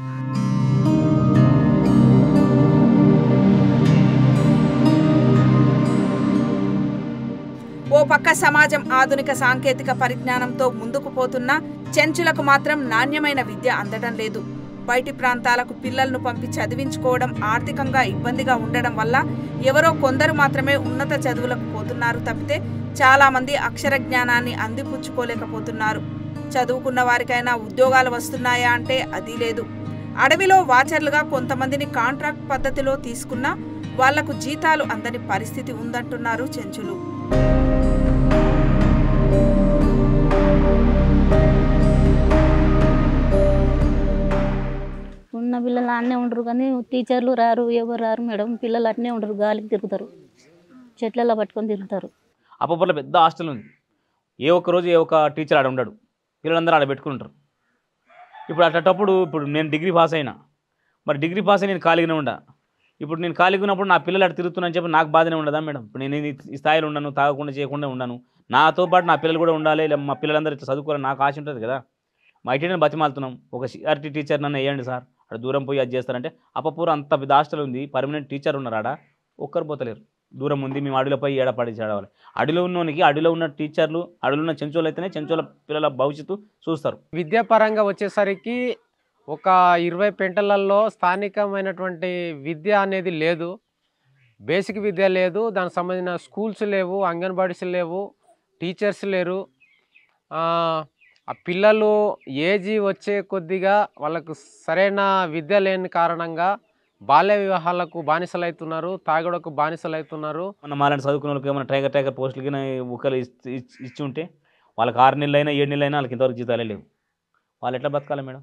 [SPEAKER 1] ఓ పక్క సమాజం ఆధునిక సాంకేతిక పరిజ్ఞానంతో ముందుకు పోతున్నా చెంచులకు మాత్రం నాణ్యమైన విద్య అందడం లేదు. బయటి ప్రాంతాలకు పిల్లలను పంపి చదివించుకోవడం ఆర్థికంగా ఇబ్బందిగా ఉండడం వల్ల ఎవరో కొందరు మాత్రమే ఉన్నత చదువులకు పోతున్నారు తప్పితే చాలామంది అక్షర జ్ఞానాన్ని అందిపుచ్చుకోలేకపోతున్నారు. చదువుకున్న వారికైనా ఉద్యోగాలు వస్తున్నాయా అంటే అది లేదు. అడవిలో వాచర్లుగా కొంతమందిని కాంట్రాక్ట్ పద్ధతిలో తీసుకున్నా వాళ్లకు జీతాలు అందని పరిస్థితి ఉందంటున్నారు చెంచులు.
[SPEAKER 13] ఉన్న పిల్లలు అన్నీ ఉండరు, కానీ టీచర్లు రారు, ఎవరు రారు మేడం. పిల్లలు అట్నే ఉండరు, గాలికి తిరుగుతారు, చెట్లలో పట్టుకొని తిరుగుతారు.
[SPEAKER 6] అప్పట్లో పెద్ద హాస్టల్ ఉంది. ఏ ఒక్క రోజు ఏ ఒక్క టీచర్ ఆడ ఉండడు, పిల్లలందరూ ఆడ పెట్టుకుంటారు. ఇప్పుడు అట్టప్పుడు ఇప్పుడు నేను డిగ్రీ పాస్ అయినా, మరి డిగ్రీ పాస్ అయి నేను ఖాళీగానే ఉండా. ఇప్పుడు నేను ఖాళీగా ఉన్నప్పుడు నా పిల్లలు అటు తిరుగుతున్నాను చెప్పి నాకు బాధనే ఉండదా మేడం? ఇప్పుడు నేను ఈ స్థాయిలో ఉన్నాను, తాగకుండా చేయకుండా ఉన్నాను, నాతో పాటు నా పిల్లలు కూడా ఉండాలి, మా పిల్లలందరూ ఇట్లా చదువుకోవాలని నాకు ఆశ ఉంటుంది కదా. మా ఐటీని బతిమాలుతున్నాం, ఒక సిఆర్టీ టీచర్ నన్ను వేయండి సార్, అక్కడ దూరం పోయి అది చేస్తారంటే అప్పపూర అంత పెద్ద హాస్టల్ ఉంది, పర్మనెంట్ టీచర్ ఉన్నారు ఆడ, ఒక్కరు పోతలేరు. దూరం ఉంది, మేము అడవిలోపై ఏడపడి చదవాలి. అడవిలో ఉన్నోనికి అడవిలో ఉన్న టీచర్లు, అడవిలో ఉన్న చెంచోళ్ళు అయితేనే చెంచోళ్ళ పిల్లల భవిష్యత్తు చూస్తారు.
[SPEAKER 2] విద్యాపరంగా వచ్చేసరికి ఒక 20 పెంటలలో స్థానికమైనటువంటి విద్య అనేది లేదు. బేసిక్ విద్య లేదు, దానికి సంబంధించిన స్కూల్స్ లేవు, అంగన్వాడీస్ లేవు, టీచర్స్ లేరు. ఆ పిల్లలు ఏజీ వచ్చే కొద్దిగా వాళ్ళకు సరైన విద్య లేని కారణంగా బాల్య వివాహాలకు బానిసలు అవుతున్నారు, తాగుడుకు బానిసలు అవుతున్నారు.
[SPEAKER 6] మన మాలాంటి చదువుకున్న వాళ్ళకి ఏమైనా టైగర్ పోస్టులకి ఊకలు ఇచ్చి ఉంటే వాళ్ళకి 6 నెలలైనా 7 నెలలైనా వాళ్ళకి ఇంతవరకు జీతాలే లేవు. వాళ్ళు ఎట్లా బతకాలి మేడం?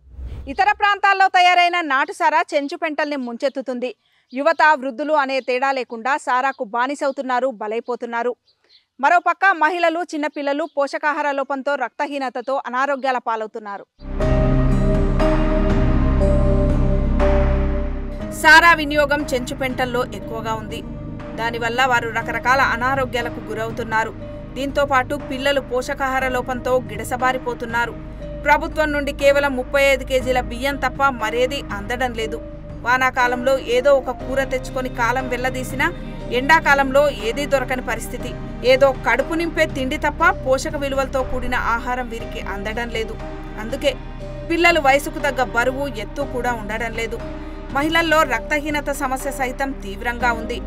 [SPEAKER 1] ఇతర ప్రాంతాల్లో తయారైన నాటు సారా చెంచు పెంటల్ని ముంచెత్తుతుంది. యువత, వృద్ధులు అనే తేడా లేకుండా సారాకు బానిసవుతున్నారు, బలైపోతున్నారు. మరోపక్క మహిళలు, చిన్నపిల్లలు పోషకాహార లోపంతో, రక్తహీనతతో అనారోగ్యాల పాలవుతున్నారు. సారా వినియోగం చెంచు పెంటల్లో ఎక్కువగా ఉంది. దానివల్ల వారు రకరకాల అనారోగ్యాలకు గురవుతున్నారు. దీంతో పాటు పిల్లలు పోషకాహార లోపంతో గిడసబారిపోతున్నారు. ప్రభుత్వం నుండి కేవలం 35 కేజీల బియ్యం తప్ప మరేది అందడం లేదు. వానాకాలంలో ఏదో ఒక కూర తెచ్చుకొని కాలం వెళ్లదీసినా ఎండాకాలంలో ఏదీ దొరకని పరిస్థితి. ఏదో కడుపు నింపే తిండి తప్ప పోషక విలువలతో కూడిన ఆహారం వీరికి అందడం లేదు. అందుకే పిల్లలు వయసుకు తగ్గ బరువు, ఎత్తు కూడా ఉండడం లేదు. మహిళల్లో రక్తహీనత సమస్య సైతం తీవ్రంగా ఉంది.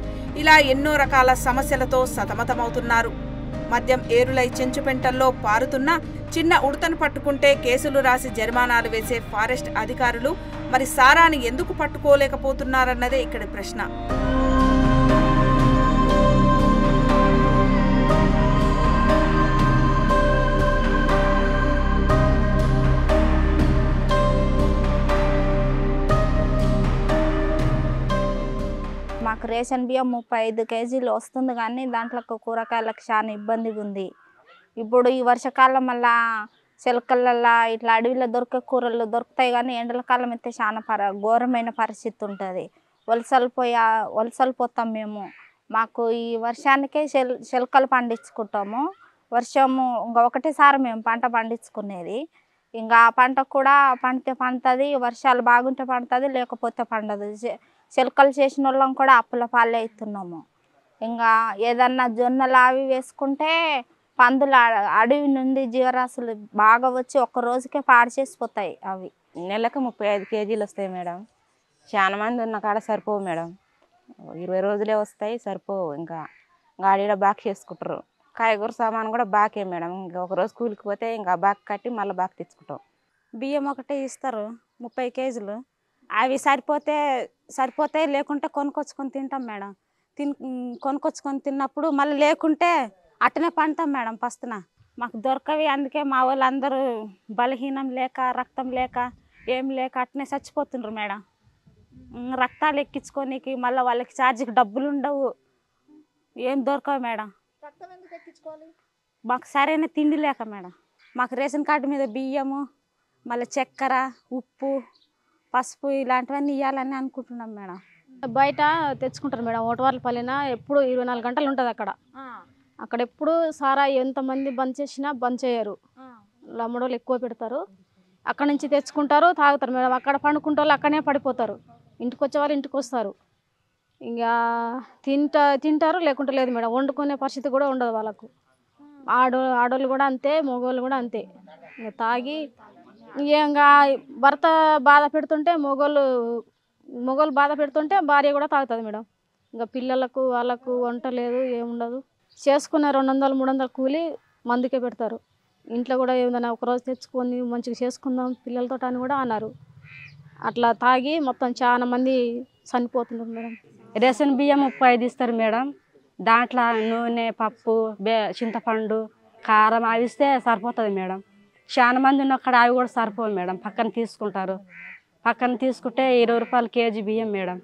[SPEAKER 1] ఇలా ఎన్నో రకాల సమస్యలతో సతమతమవుతున్నారు. మద్యం ఏరులై చెంచుపెంటల్లో పారుతున్న చిన్న ఉడతను పట్టుకుంటే కేసులు రాసి జరిమానాలు వేసే ఫారెస్ట్ అధికారులు మరి సారాని ఎందుకు పట్టుకోలేకపోతున్నారన్నదే ఇక్కడి ప్రశ్న.
[SPEAKER 10] మాకు రేషన్ బియ్యం 35 కేజీలు వస్తుంది, కానీ దాంట్లో కూరగాయలకు చాలా ఇబ్బందిగా ఉంది. ఇప్పుడు ఈ వర్షాకాలం వల్ల చిలకలల్లో ఇట్లా అడవిలో దొరికే కూరలు దొరుకుతాయి, కానీ ఎండల కాలం అయితే చాలా ఘోరమైన పరిస్థితి ఉంటుంది. వలసలు పోతాం మేము. మాకు ఈ వర్షానికే చిలకలు పండించుకుంటాము. వర్షము ఇంకా ఒకటేసారి మేము పంట పండించుకునేది. ఇంకా పంట కూడా పండితే పండుతుంది, వర్షాలు బాగుంటే పండుతుంది, లేకపోతే పండదు. చిలకలు చేసిన వాళ్ళం కూడా అప్పుల పాలే అవుతున్నాము. ఇంకా ఏదన్నా జొన్నలు అవి వేసుకుంటే పందులు అడవి నుండి జీవరాశులు బాగా వచ్చి ఒక్క రోజుకే పాడు చేసిపోతాయి. అవి
[SPEAKER 14] నెలకు 35 కేజీలు వస్తాయి మేడం. చాలా మంది ఉన్న కాడ సరిపోవు మేడం. 20 రోజులే వస్తాయి, సరిపోవు. ఇంకా గాడీడ బాక్ చేసుకుంటారు. కాయగూర సామాను కూడా బాకే మేడం. ఇంకా ఒక రోజు కూలికి పోతే ఇంకా బాక్ కట్టి మళ్ళీ బాక్ తెచ్చుకుంటాం.
[SPEAKER 11] బియ్యం ఒకటే ఇస్తారు 30 కేజీలు. అవి సరిపోతాయి, లేకుంటే కొనుక్కొచ్చుకొని తింటాం మేడం. కొనుక్కొచ్చుకొని తిన్నప్పుడు మళ్ళీ లేకుంటే అట్టనే పంటాం మేడం. పస్తున మాకు దొరకవి. అందుకే మా వాళ్ళు అందరూ బలహీనం లేక, రక్తం లేక, ఏం లేక అట్టనే చచ్చిపోతుండ్రు మేడం. రక్తాలు ఎక్కించుకోనికి మళ్ళీ వాళ్ళకి ఛార్జీకి డబ్బులు ఉండవు, ఏం దొరకవు మేడం. మాకు సరైన తిండి లేక మేడం. మాకు రేషన్ కార్డు మీద బియ్యము, మళ్ళీ చక్కెర, ఉప్పు, పసుపు ఇలాంటివన్నీ ఇవ్వాలని అనుకుంటున్నాం మేడం.
[SPEAKER 15] బయట తెచ్చుకుంటారు మేడం. ఓటవార్లపల్లిన ఎప్పుడు 24 గంటలు ఉంటుంది అక్కడ ఎప్పుడు సారా ఎంతమంది బంద్ చేసినా బంద్ చేయరు. లమ్మడోళ్ళు ఎక్కువ పెడతారు. అక్కడ నుంచి తెచ్చుకుంటారు, తాగుతారు మేడం. అక్కడ పండుకుంటే వాళ్ళు అక్కడనే పడిపోతారు. ఇంటికి వచ్చే వాళ్ళు ఇంటికి వస్తారు. ఇంకా తింటారు, లేకుంటే లేదు మేడం. వండుకునే పరిస్థితి కూడా ఉండదు వాళ్ళకు. ఆడోళ్ళు కూడా అంతే, మగవాళ్ళు కూడా అంతే. ఇంకా తాగి ఇంకా భర్త బాధ పెడుతుంటే మొగోళ్ళు బాధ పెడుతుంటే భార్య కూడా తాగుతుంది మేడం. ఇంకా పిల్లలకు వాళ్ళకు వంట లేదు, ఏముండదు. చేసుకున్న 200-300 కూలి మందుకే పెడతారు. ఇంట్లో కూడా ఏదైనా ఒకరోజు తెచ్చుకొని మంచిగా చేసుకుందాం పిల్లలతో అని కూడా అన్నారు. అట్లా తాగి మొత్తం చాలా మంది చనిపోతున్నారు మేడం.
[SPEAKER 11] రేషన్ బియ్యం 35 ఇస్తారు మేడం. దాంట్లో నూనె, పప్పు, చింతపండు, కారం అవి ఇస్తే సరిపోతుంది మేడం. చాలా మంది ఉన్నక్కడ అవి కూడా సరిపోవు మేడం. పక్కన తీసుకుంటారు. పక్కన తీసుకుంటే 20 రూపాయలు కేజీ బియ్యం మేడం.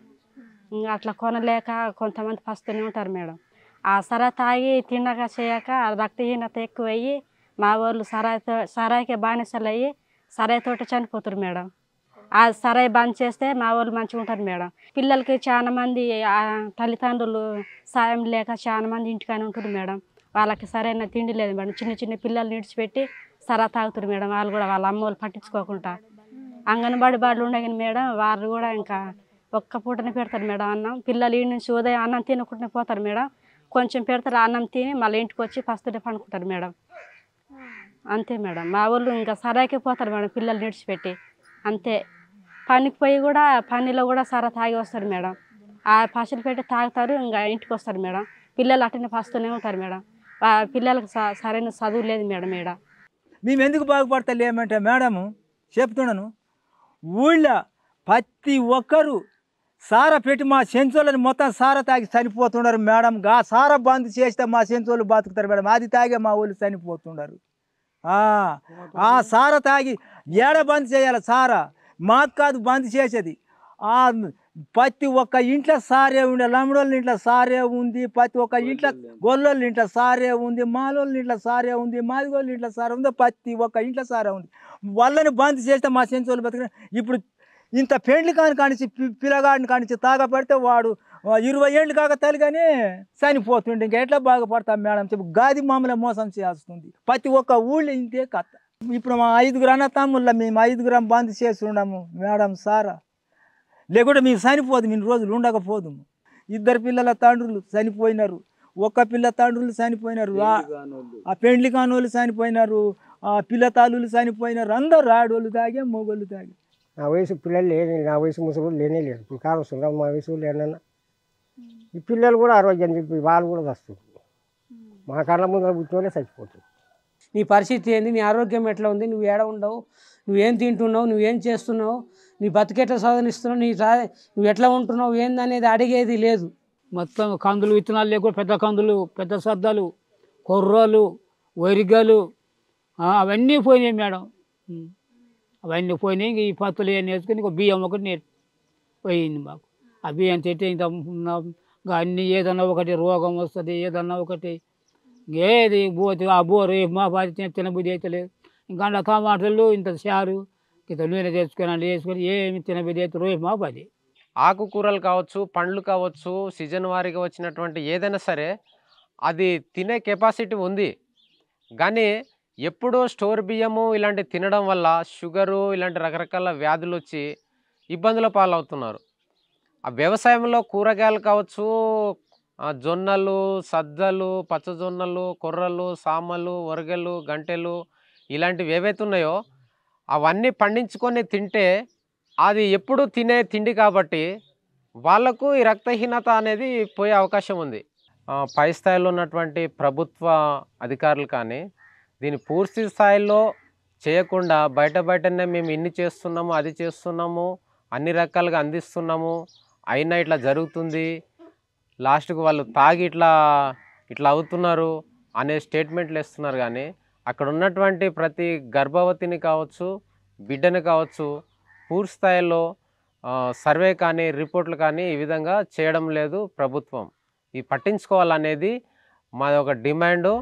[SPEAKER 11] ఇంకా అట్లా కొనలేక కొంతమంది పస్తూనే ఉంటారు మేడం. ఆ సరా తాగి తినక చేయక రక్తహీనత ఎక్కువయ్యి మా వాళ్ళు సరాయికే బానిసలు అయ్యి సరాయితోటి చనిపోతారు మేడం. ఆ సరాయి బంద్ చేస్తే మా వాళ్ళు మంచిగా ఉంటారు మేడం. పిల్లలకి చాలా మంది తల్లిదండ్రులు సాయం లేక చాలా మంది ఇంటికానే ఉంటారు మేడం. వాళ్ళకి సరైన తిండి లేదు మేడం. చిన్న పిల్లల్ని విడిచిపెట్టి సరా తాగుతారు మేడం. వాళ్ళు కూడా వాళ్ళ అమ్మ వాళ్ళు పట్టించుకోకుండా అంగన్వాడీ బాడలు ఉండగానే మేడం వాళ్ళు కూడా ఇంకా ఒక్క పూటనే పెడతారు మేడం అన్నం. పిల్లలు ఈ నుంచి ఉదయం అన్నం తినకుండానే పోతారు మేడం. కొంచెం పెడతారు, అన్నం తిని మళ్ళీ ఇంటికి వచ్చి ఫస్ట్ డే పండుకుంటారు మేడం. అంతే మేడం. మా వాళ్ళు ఇంకా సరాయికి పోతారు మేడం పిల్లలు నిడిచిపెట్టి. అంతే. పనికి పోయి కూడా పనిలో కూడా సరా తాగి వస్తారు మేడం. ఆ పసలు పెట్టి తాగుతారు, ఇంకా ఇంటికి వస్తారు మేడం. పిల్లలు అట్టనే పస్తూనే ఉంటారు మేడం. పిల్లలకు సరైన చదువు లేదు మేడం. ఈడ
[SPEAKER 3] మేము ఎందుకు బాగుపడతలేమంటే మేడము చెప్తున్నాను, ఊళ్ళో ప్రతి ఒక్కరు సారా పెట్టి మా సెంచోళ్ళని మొత్తం సారా తాగి చనిపోతున్నారు మేడం. సారా బంద్ చేస్తే మా సెంచోళ్ళు బతుకుతారు మేడం. అది తాగే మా ఊళ్ళు చనిపోతున్నారు. సారా తాగి ఏడ బంద్ చేయాలి సారా? మాకు కాదు బంద్ చేసేది. ప్రతి ఒక్క ఇంట్లో సారే ఉండే, లమ్మడోళ్ళ ఇంట్లో సారే ఉంది, ప్రతి ఒక్క ఇంట్లో గొల్లోళ్ళ ఇంట్లో సారే ఉంది, మాలోళ్ళ ఇంట్లో సారే ఉంది, మాదిగోళ్ళ ఇంట్లో సారే ఉంది, ప్రతి ఒక్క ఇంట్లో సారే ఉంది. వాళ్ళని బంద్ చేస్తే మా సెంచోళ్ళు బతుకు. ఇప్పుడు ఇంత పెండ్లి కానించి పిల్లగాడిని కానించి తాగపడితే వాడు 20 ఏళ్ళు కాక తల్లిగానే చనిపోతుండే. ఇంకా ఎట్లా బాగుపడతాం మేడం చెప్పి గాది మామూలు మోసం చేస్తుంది. ప్రతి ఒక్క ఊళ్ళో ఇంతే కథ. ఇప్పుడు మా 5 అన్న తమ్ముళ్ళ మేము 5 బంద్ చేసి ఉన్నాము మేడం సారా. లేకుంటే మేము చనిపోదు, మేము రోజులు ఉండకపోదు. 2 పిల్లల తండ్రులు చనిపోయినారు, ఒక్క పిల్ల తండ్రులు చనిపోయినారు, ఆ పెండ్లి కానోళ్ళు చనిపోయినారు, ఆ పిల్ల తాళులు చనిపోయినారు. అందరూ ఆడోళ్ళు తాగే మొగోళ్ళు తాగే.
[SPEAKER 5] నా వయసు పిల్లలు లేని, నా వయసు ముసలు లేనే లేదు. ఇప్పుడు కారు వస్తుంది మా వయసు లేనన్నా. ఈ పిల్లలు కూడా ఆరోగ్యం చెప్పి వాళ్ళు కూడా వస్తుంది. మా కళ్ళ ముందర కూర్చొని చచ్చిపోతుంది.
[SPEAKER 7] నీ పరిస్థితి ఏంది, నీ ఆరోగ్యం ఎట్లా ఉంది, నువ్వు ఏడ ఉండవు, నువ్వేం తింటున్నావు, నువ్వేం చేస్తున్నావు, నీ బతికెట్లా సాధనిస్తున్నావు, నువ్వు ఎట్లా ఉంటున్నావు ఏందనేది అడిగేది లేదు.
[SPEAKER 4] మొత్తం కందులు విత్తనాలు లేకుండా పెద్ద కందులు, పెద్ద సద్దలు, కొర్రలు, వరిగలు అవన్నీ పోయినాయి మేడం. అవన్నీ పోయినాయి. ఇంక ఈ పత్తులు ఏం నేర్చుకుని ఇంకో బియ్యం ఒకటి పోయింది మాకు. ఆ బియ్యం తింటే ఇంకా అన్నీ ఏదన్నా ఒకటి రోగం వస్తుంది, ఏదన్నా ఒకటి ఏది పోతే ఆ బోరు మా బాధ్యత తినబుద్ధి అయితే లేదు. ఇంకా అందులో టమాటాలు ఇంత చారు ఇంత నూనె తెచ్చుకొని వేసుకొని ఏమి తినబుద్ధి అయితే రోజు మా పది.
[SPEAKER 2] ఆకుకూరలు కావచ్చు, పండ్లు కావచ్చు, సీజన్ వారీగా వచ్చినటువంటి ఏదైనా సరే అది తినే కెపాసిటీ ఉంది. కానీ ఎప్పుడూ స్టోర్ బియ్యము ఇలాంటి తినడం వల్ల షుగరు ఇలాంటి రకరకాల వ్యాధులు వచ్చి ఇబ్బందుల పాలవుతున్నారు. ఆ వ్యవసాయంలో కూరగాయలు కావచ్చు, జొన్నలు, సజ్జలు, పచ్చజొన్నలు, కొర్రలు, సామలు, వరగలు, గంటెలు ఇలాంటివి ఏవైతే ఉన్నాయో అవన్నీ పండించుకొని తింటే అది ఎప్పుడు తినే తిండి కాబట్టి వాళ్లకు ఈ రక్తహీనత అనేది పోయే అవకాశం ఉంది. పై స్థాయిలో ఉన్నటువంటి ప్రభుత్వ అధికారులు కానీ దీన్ని పూర్తి స్థాయిలో చేయకుండా బయటనే మేము ఇన్ని చేస్తున్నాము, అది చేస్తున్నాము, అన్ని రకాలుగా అందిస్తున్నాము, అయినా ఇట్లా జరుగుతుంది, లాస్ట్కు వాళ్ళు తాగి ఇట్లా అవుతున్నారు అనే స్టేట్మెంట్లు ఇస్తున్నారు. కానీ అక్కడ ఉన్నటువంటి ప్రతి గర్భవతిని కావచ్చు, బిడ్డని కావచ్చు పూర్తి స్థాయిలో సర్వే కానీ రిపోర్ట్లు కానీ ఈ విధంగా చేయడం లేదు ప్రభుత్వం. ఇది పట్టించుకోవాలనేది మాది ఒక డిమాండు.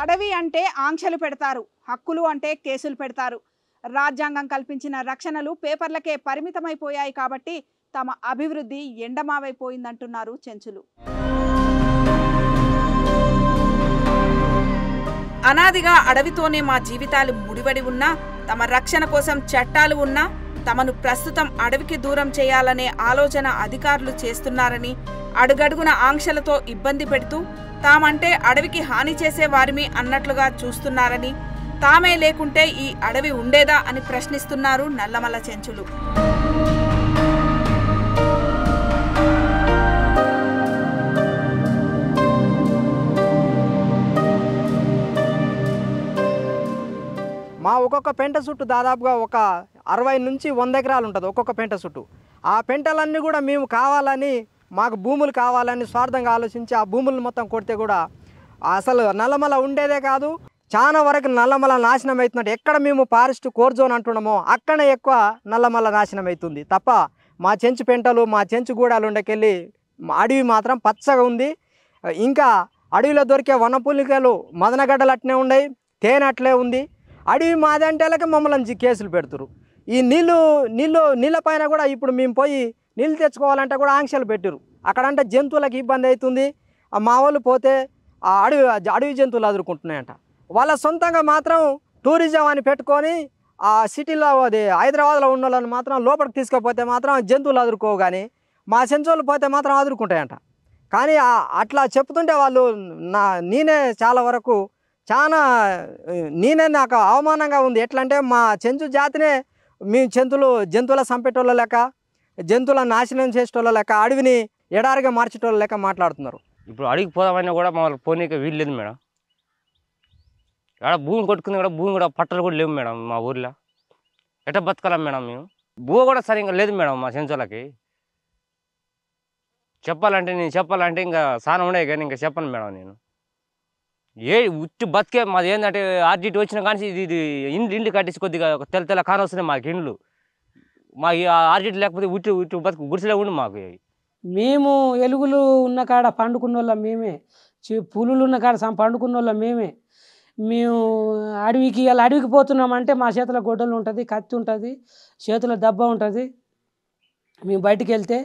[SPEAKER 1] అడవి అంటే ఆంక్షలు పెడతారు, హక్కులు అంటే కేసులు పెడతారు. రాజ్యాంగం కల్పించిన రక్షణలు పేపర్లకే పరిమితమైపోయాయి కాబట్టి తమ అభివృద్ధి ఎండమావైపోయిందంటున్నారు చెంచులు. అనాదిగా అడవితోనే మా జీవితాలు ముడిపడి ఉన్నా, తమ రక్షణ కోసం చట్టాలు ఉన్నా తమను ప్రస్తుతం అడవికి దూరం చేయాలనే ఆలోచన అధికారులు చేస్తున్నారని, అడుగడుగున ఆంక్షలతో ఇబ్బంది పెడుతూ తామంటే అడవికి హాని చేసే వారిమి అన్నట్లుగా చూస్తున్నారని, తామే లేకుంటే ఈ అడవి ఉండేదా అని ప్రశ్నిస్తున్నారు నల్లమల చెంచులు.
[SPEAKER 16] మా ఒక్కొక్క పెంట చుట్టూ దాదాపుగా ఒక 60 నుంచి 100 ఎకరాలు ఉంటుంది ఒక్కొక్క పెంట చుట్టూ. ఆ పెంటలన్నీ కూడా మేము కావాలని, మాకు భూములు కావాలని స్వార్థంగా ఆలోచించి ఆ భూములను మొత్తం కొడితే కూడా అసలు నల్లమల ఉండేదే కాదు, చాలా వరకు నల్లమల నాశనం అవుతున్నట్టు. ఎక్కడ మేము ఫారెస్ట్ కోర్ జోన్ అంటున్నామో అక్కడనే ఎక్కువ నల్లమల నాశనం అవుతుంది తప్ప మా చెంచు పెంటలు, మా చెంచు గూడాలు ఉండకెళ్ళి అడవి మాత్రం పచ్చగా ఉంది. ఇంకా అడవిలో దొరికే వనపూలికలు మదనగడ్డలు అట్నే ఉన్నాయి, తేనె అట్లే ఉంది. అడవి మాదంటేలకే మమ్మల్ని కేసులు పెడుతురు. ఈ నీళ్ళ పైన కూడా ఇప్పుడు మేము పోయి నీళ్ళు తెచ్చుకోవాలంటే కూడా ఆంక్షలు పెట్టారు. అక్కడంటే జంతువులకు ఇబ్బంది అవుతుంది. మా వాళ్ళు పోతే ఆ అడవి జంతువులు ఎదుర్కొంటున్నాయంట. వాళ్ళ సొంతంగా మాత్రం టూరిజం అని పెట్టుకొని ఆ సిటీలో అది హైదరాబాద్లో ఉన్న వాళ్ళని మాత్రం లోపలికి తీసుకుపోతే మాత్రం జంతువులు ఎదుర్కోవు, కానీ మా సెంచోళ్ళు పోతే మాత్రం ఎదుర్కొంటాయంట. కానీ అట్లా చెప్తుంటే వాళ్ళు నేనే చాలా వరకు చాలా నేనే నాకు అవమానంగా ఉంది. ఎట్లా అంటే మా చెంచు జాతినే మేము జంతువుల చంపేటోళ్ళ లెక్క, జంతువులను నాశనం చేసేటోళ్ళ లెక్క, అడవిని ఎడారిగా మార్చేటోళ్ళ లెక్క మాట్లాడుతున్నారు.
[SPEAKER 17] ఇప్పుడు అడిగి పోదామన్నా కూడా మమ్మల్ని పోనీకి వీలు లేదు మేడం. భూమి కొట్టుకుంది కూడా భూమి కూడా పట్టలు కూడా లేవు మేడం మా ఊర్లో. ఎట్లా బతకాలం మేడం మేము? భూ కూడా సరిగ్గా లేదు మేడం మా చెంచులకి. చెప్పాలంటే ఇంకా చాలా ఉన్నాయి కానీ ఇంకా చెప్పను మేడం నేను. ఉట్టి బతికే మాది ఏంటంటే ఆర్జిటి వచ్చిన కానీ ఇది ఇండ్లు కట్టేసి కొద్దిగా తెల్ల కాన వస్తున్నాయి మాకు ఇండ్లు. మాకు ఆర్జిటి లేకపోతే ఉట్టి బతుకు గుడిసెలే ఉండి మాకు.
[SPEAKER 7] మేము ఎలుగులు ఉన్న కాడ పండుకున్న వాళ్ళం మేమే, పులులు ఉన్న కాడ పండుకున్న వాళ్ళం మేమే. మేము అడవికి పోతున్నామంటే మా చేతిలో గొడ్డలు ఉంటుంది, కత్తి ఉంటుంది, చేతిలో దెబ్బ ఉంటుంది. మేము బయటికి వెళ్తే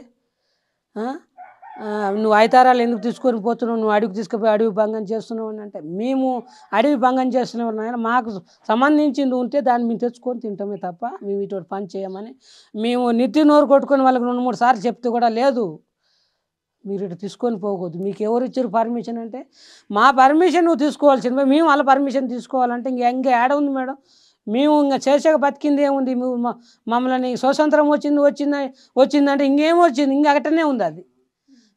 [SPEAKER 7] నువ్వు ఐతారాలు ఎందుకు తీసుకొని పోతున్నావు, నువ్వు అడవికి తీసుకుపోయి అడవి భంగం చేస్తున్నావు అని అంటే, మేము అడవి భంగం చేస్తున్నాం నాయన, మాకు సంబంధించింది ఉంటే దాన్ని మేము తెచ్చుకొని తింటామే తప్ప మేము ఇటువంటి పని చేయమని మేము నెత్తి నోరు కొట్టుకొని వాళ్ళకి 2-3 సార్లు చెప్తే కూడా లేదు, మీరు ఇటు తీసుకొని పోకూడదు, మీకు ఎవరు ఇచ్చారు పర్మిషన్ అంటే, మా పర్మిషన్ నువ్వు తీసుకోవాల్సింది, మేము వాళ్ళ పర్మిషన్ తీసుకోవాలంటే ఇంకా ఏడ ఉంది మేడం? మేము ఇంకా చేసాక బతికింది ఏముంది? మమ్మల్ని స్వతంత్రం వచ్చిందంటే ఇంకేం వచ్చింది? ఇంకా అక్కడనే ఉంది. అది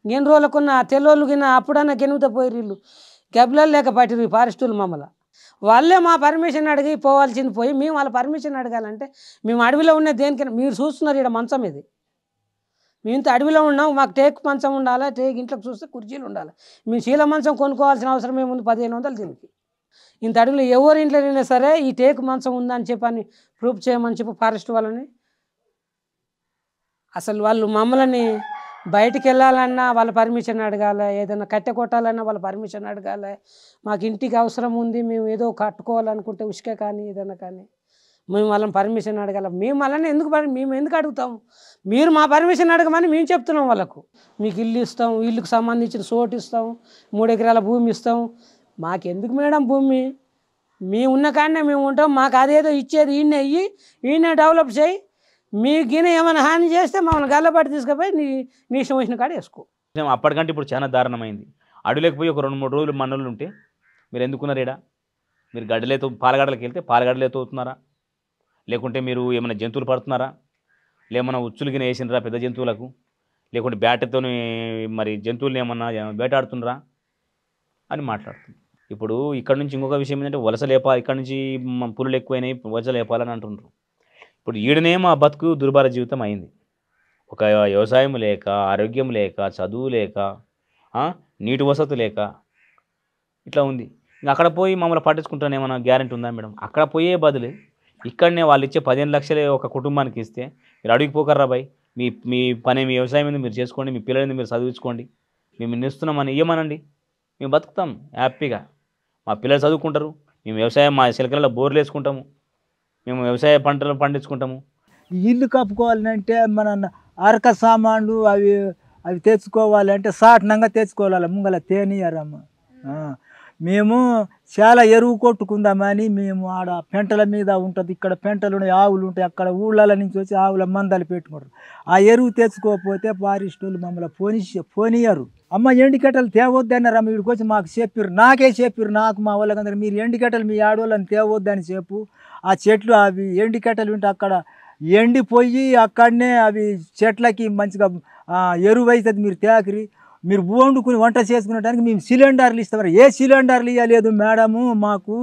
[SPEAKER 7] ఎన్ని రోజులకున్న తెల్లోళ్ళు కింద అప్పుడన్నా కెనుగుతా పోయి ఇల్లు గబ్బిలాలు లేక పట్టిరు ఫారెస్టులు మమ్మల్ని. వాళ్ళే మా పర్మిషన్ అడిగి పోవాల్సింది పోయి మేము వాళ్ళ పర్మిషన్ అడగాలంటే మేము అడవిలో ఉన్న దేనికైనా మీరు చూస్తున్నారు ఇక్కడ మంచం ఇది, మేము ఇంత అడవిలో ఉన్నాం, మాకు టేక్ మంచం ఉండాలి, టేక్ ఇంట్లోకి చూస్తే కుర్చీలు ఉండాలి. మేము శీల మంచం కొనుక్కోవాల్సిన అవసరం ఏముంది? 1500 దీనికి. ఇంత అడవిలో ఎవరి ఇంట్లోనైనా సరే ఈ టేక్ మంచం ఉందని చెప్పని ప్రూఫ్ చేయమని చెప్పి ఫారెస్ట్ వాళ్ళని. అసలు వాళ్ళు మమ్మల్ని బయటికి వెళ్ళాలన్నా వాళ్ళ పర్మిషన్ అడగాలి, ఏదైనా కట్టె కొట్టాలన్నా వాళ్ళ పర్మిషన్ అడగాలి. మాకు ఇంటికి అవసరం ఉంది, మేము ఏదో కట్టుకోవాలనుకుంటే ఉసుకే కానీ ఏదైనా కానీ మేము వాళ్ళని పర్మిషన్ అడగాలి. మేము వాళ్ళని మేము ఎందుకు అడుగుతాము? మీరు మా పర్మిషన్ అడగమని మేము చెప్తున్నాం వాళ్ళకు. మీకు ఇల్లు ఇస్తాం, ఇల్లుకు సంబంధించిన చోటు ఇస్తాం, 3 ఎకరాల భూమి ఇస్తాం. మాకెందుకు మేడం భూమి? మేము ఉన్న కాడనే మేము ఉంటాం, మాకు అదేదో ఇచ్చేది ఈయనే డెవలప్ చేయి, మీకు ఏమైనా హాని చేస్తే మమ్మల్ని గల్లబట్టి తీసుకుపోయి నీ ఇష్టం వచ్చిన కాడ వేసుకో.
[SPEAKER 6] అప్పటికంటే ఇప్పుడు చాలా దారుణమైంది. అడవిలోకి పోయి ఒక 2-3 రోజులు మనోళ్ళు ఉంటే మీరు ఎందుకున్నారు ఈడ? మీరు గడ్డలేతో పాలగడ్డలకు వెళ్తే పాలగడ్డలేతో అవుతున్నారా? లేకుంటే మీరు ఏమైనా జంతువులు పడుతున్నారా? లేమన్నా ఉచ్చులుగిన వేసినరా పెద్ద జంతువులకు? లేకుంటే బ్యాటతో మరి జంతువులను ఏమన్నా వేటాడుతున్నారా అని మాట్లాడుతుంది. ఇప్పుడు ఇక్కడ నుంచి ఇంకొక విషయం ఏంటంటే వలస లేపాలి, ఇక్కడ నుంచి పులులు ఎక్కువైనాయి వలస లేపాలని అంటున్నారు. ఇప్పుడు ఈడనే మా బతుకు దుర్భర జీవితం అయింది. ఒక వ్యవసాయం లేక, ఆరోగ్యం లేక, చదువు లేక, నీటి వసతి లేక ఇట్లా ఉంది. ఇంకా అక్కడ పోయి మమ్మల్ని పట్టించుకుంటాను ఏమన్నా గ్యారెంటీ ఉందా మేడం? అక్కడ పోయే బదులు ఇక్కడనే వాళ్ళు ఇచ్చే 15 లక్షలే ఒక కుటుంబానికి ఇస్తే మీరు అడిగి పోకర్రా బాయ్, మీ పని మీ వ్యవసాయం మీద మీరు చేసుకోండి, మీ పిల్లల్ని మీరు చదివించుకోండి, మేము ఇస్తున్నామని ఇవ్వమనండి, మేము బతుకుతాం హ్యాపీగా. మా పిల్లలు చదువుకుంటారు, మేము వ్యవసాయం మా చిలకలలో బోర్లు వేసుకుంటాము, మేము వ్యవసాయ పంటలు పండించుకుంటాము.
[SPEAKER 3] ఇల్లు కప్పుకోవాలంటే మన అరక సామాన్లు అవి తెచ్చుకోవాలంటే సాటనంగా తెచ్చుకోవాలి, ముంగల తేనియరమ్మ. మేము చాలా ఎరువు కొట్టుకుందామని మేము ఆడ పెంటల మీద ఉంటుంది, ఇక్కడ పెంటలు ఉన్నాయి, ఆవులు ఉంటాయి, అక్కడ ఊళ్ళ నుంచి వచ్చి ఆవుల మందలు పెట్టుకుంటారు. ఆ ఎరువు తెచ్చుకోకపోతే ఫారెస్టులు మమ్మల్ని పోనీయరు. అమ్మ ఎండికట్టలు తేవద్దన్నారు అమ్మ, వీడికి వచ్చి మాకు చెప్పారు, నాకే చెప్పారు, నాకు మా వాళ్ళకందరూ మీరు ఎండికట్టలు మీ ఆడవాళ్ళని తేవద్దని చెప్పు. ఆ చెట్లు అవి ఎండికట్టలు ఉంటే అక్కడ ఎండిపోయి అక్కడనే అవి చెట్లకి మంచిగా ఎరువు అవుతుంది, మీరు తేకరి మీరు వండుకుని వంట చేసుకునేటానికి మేము సిలిండర్లు ఇస్తాం. ఏ సిలిండర్లు ఇవ్వలేదు మేడము మాకు.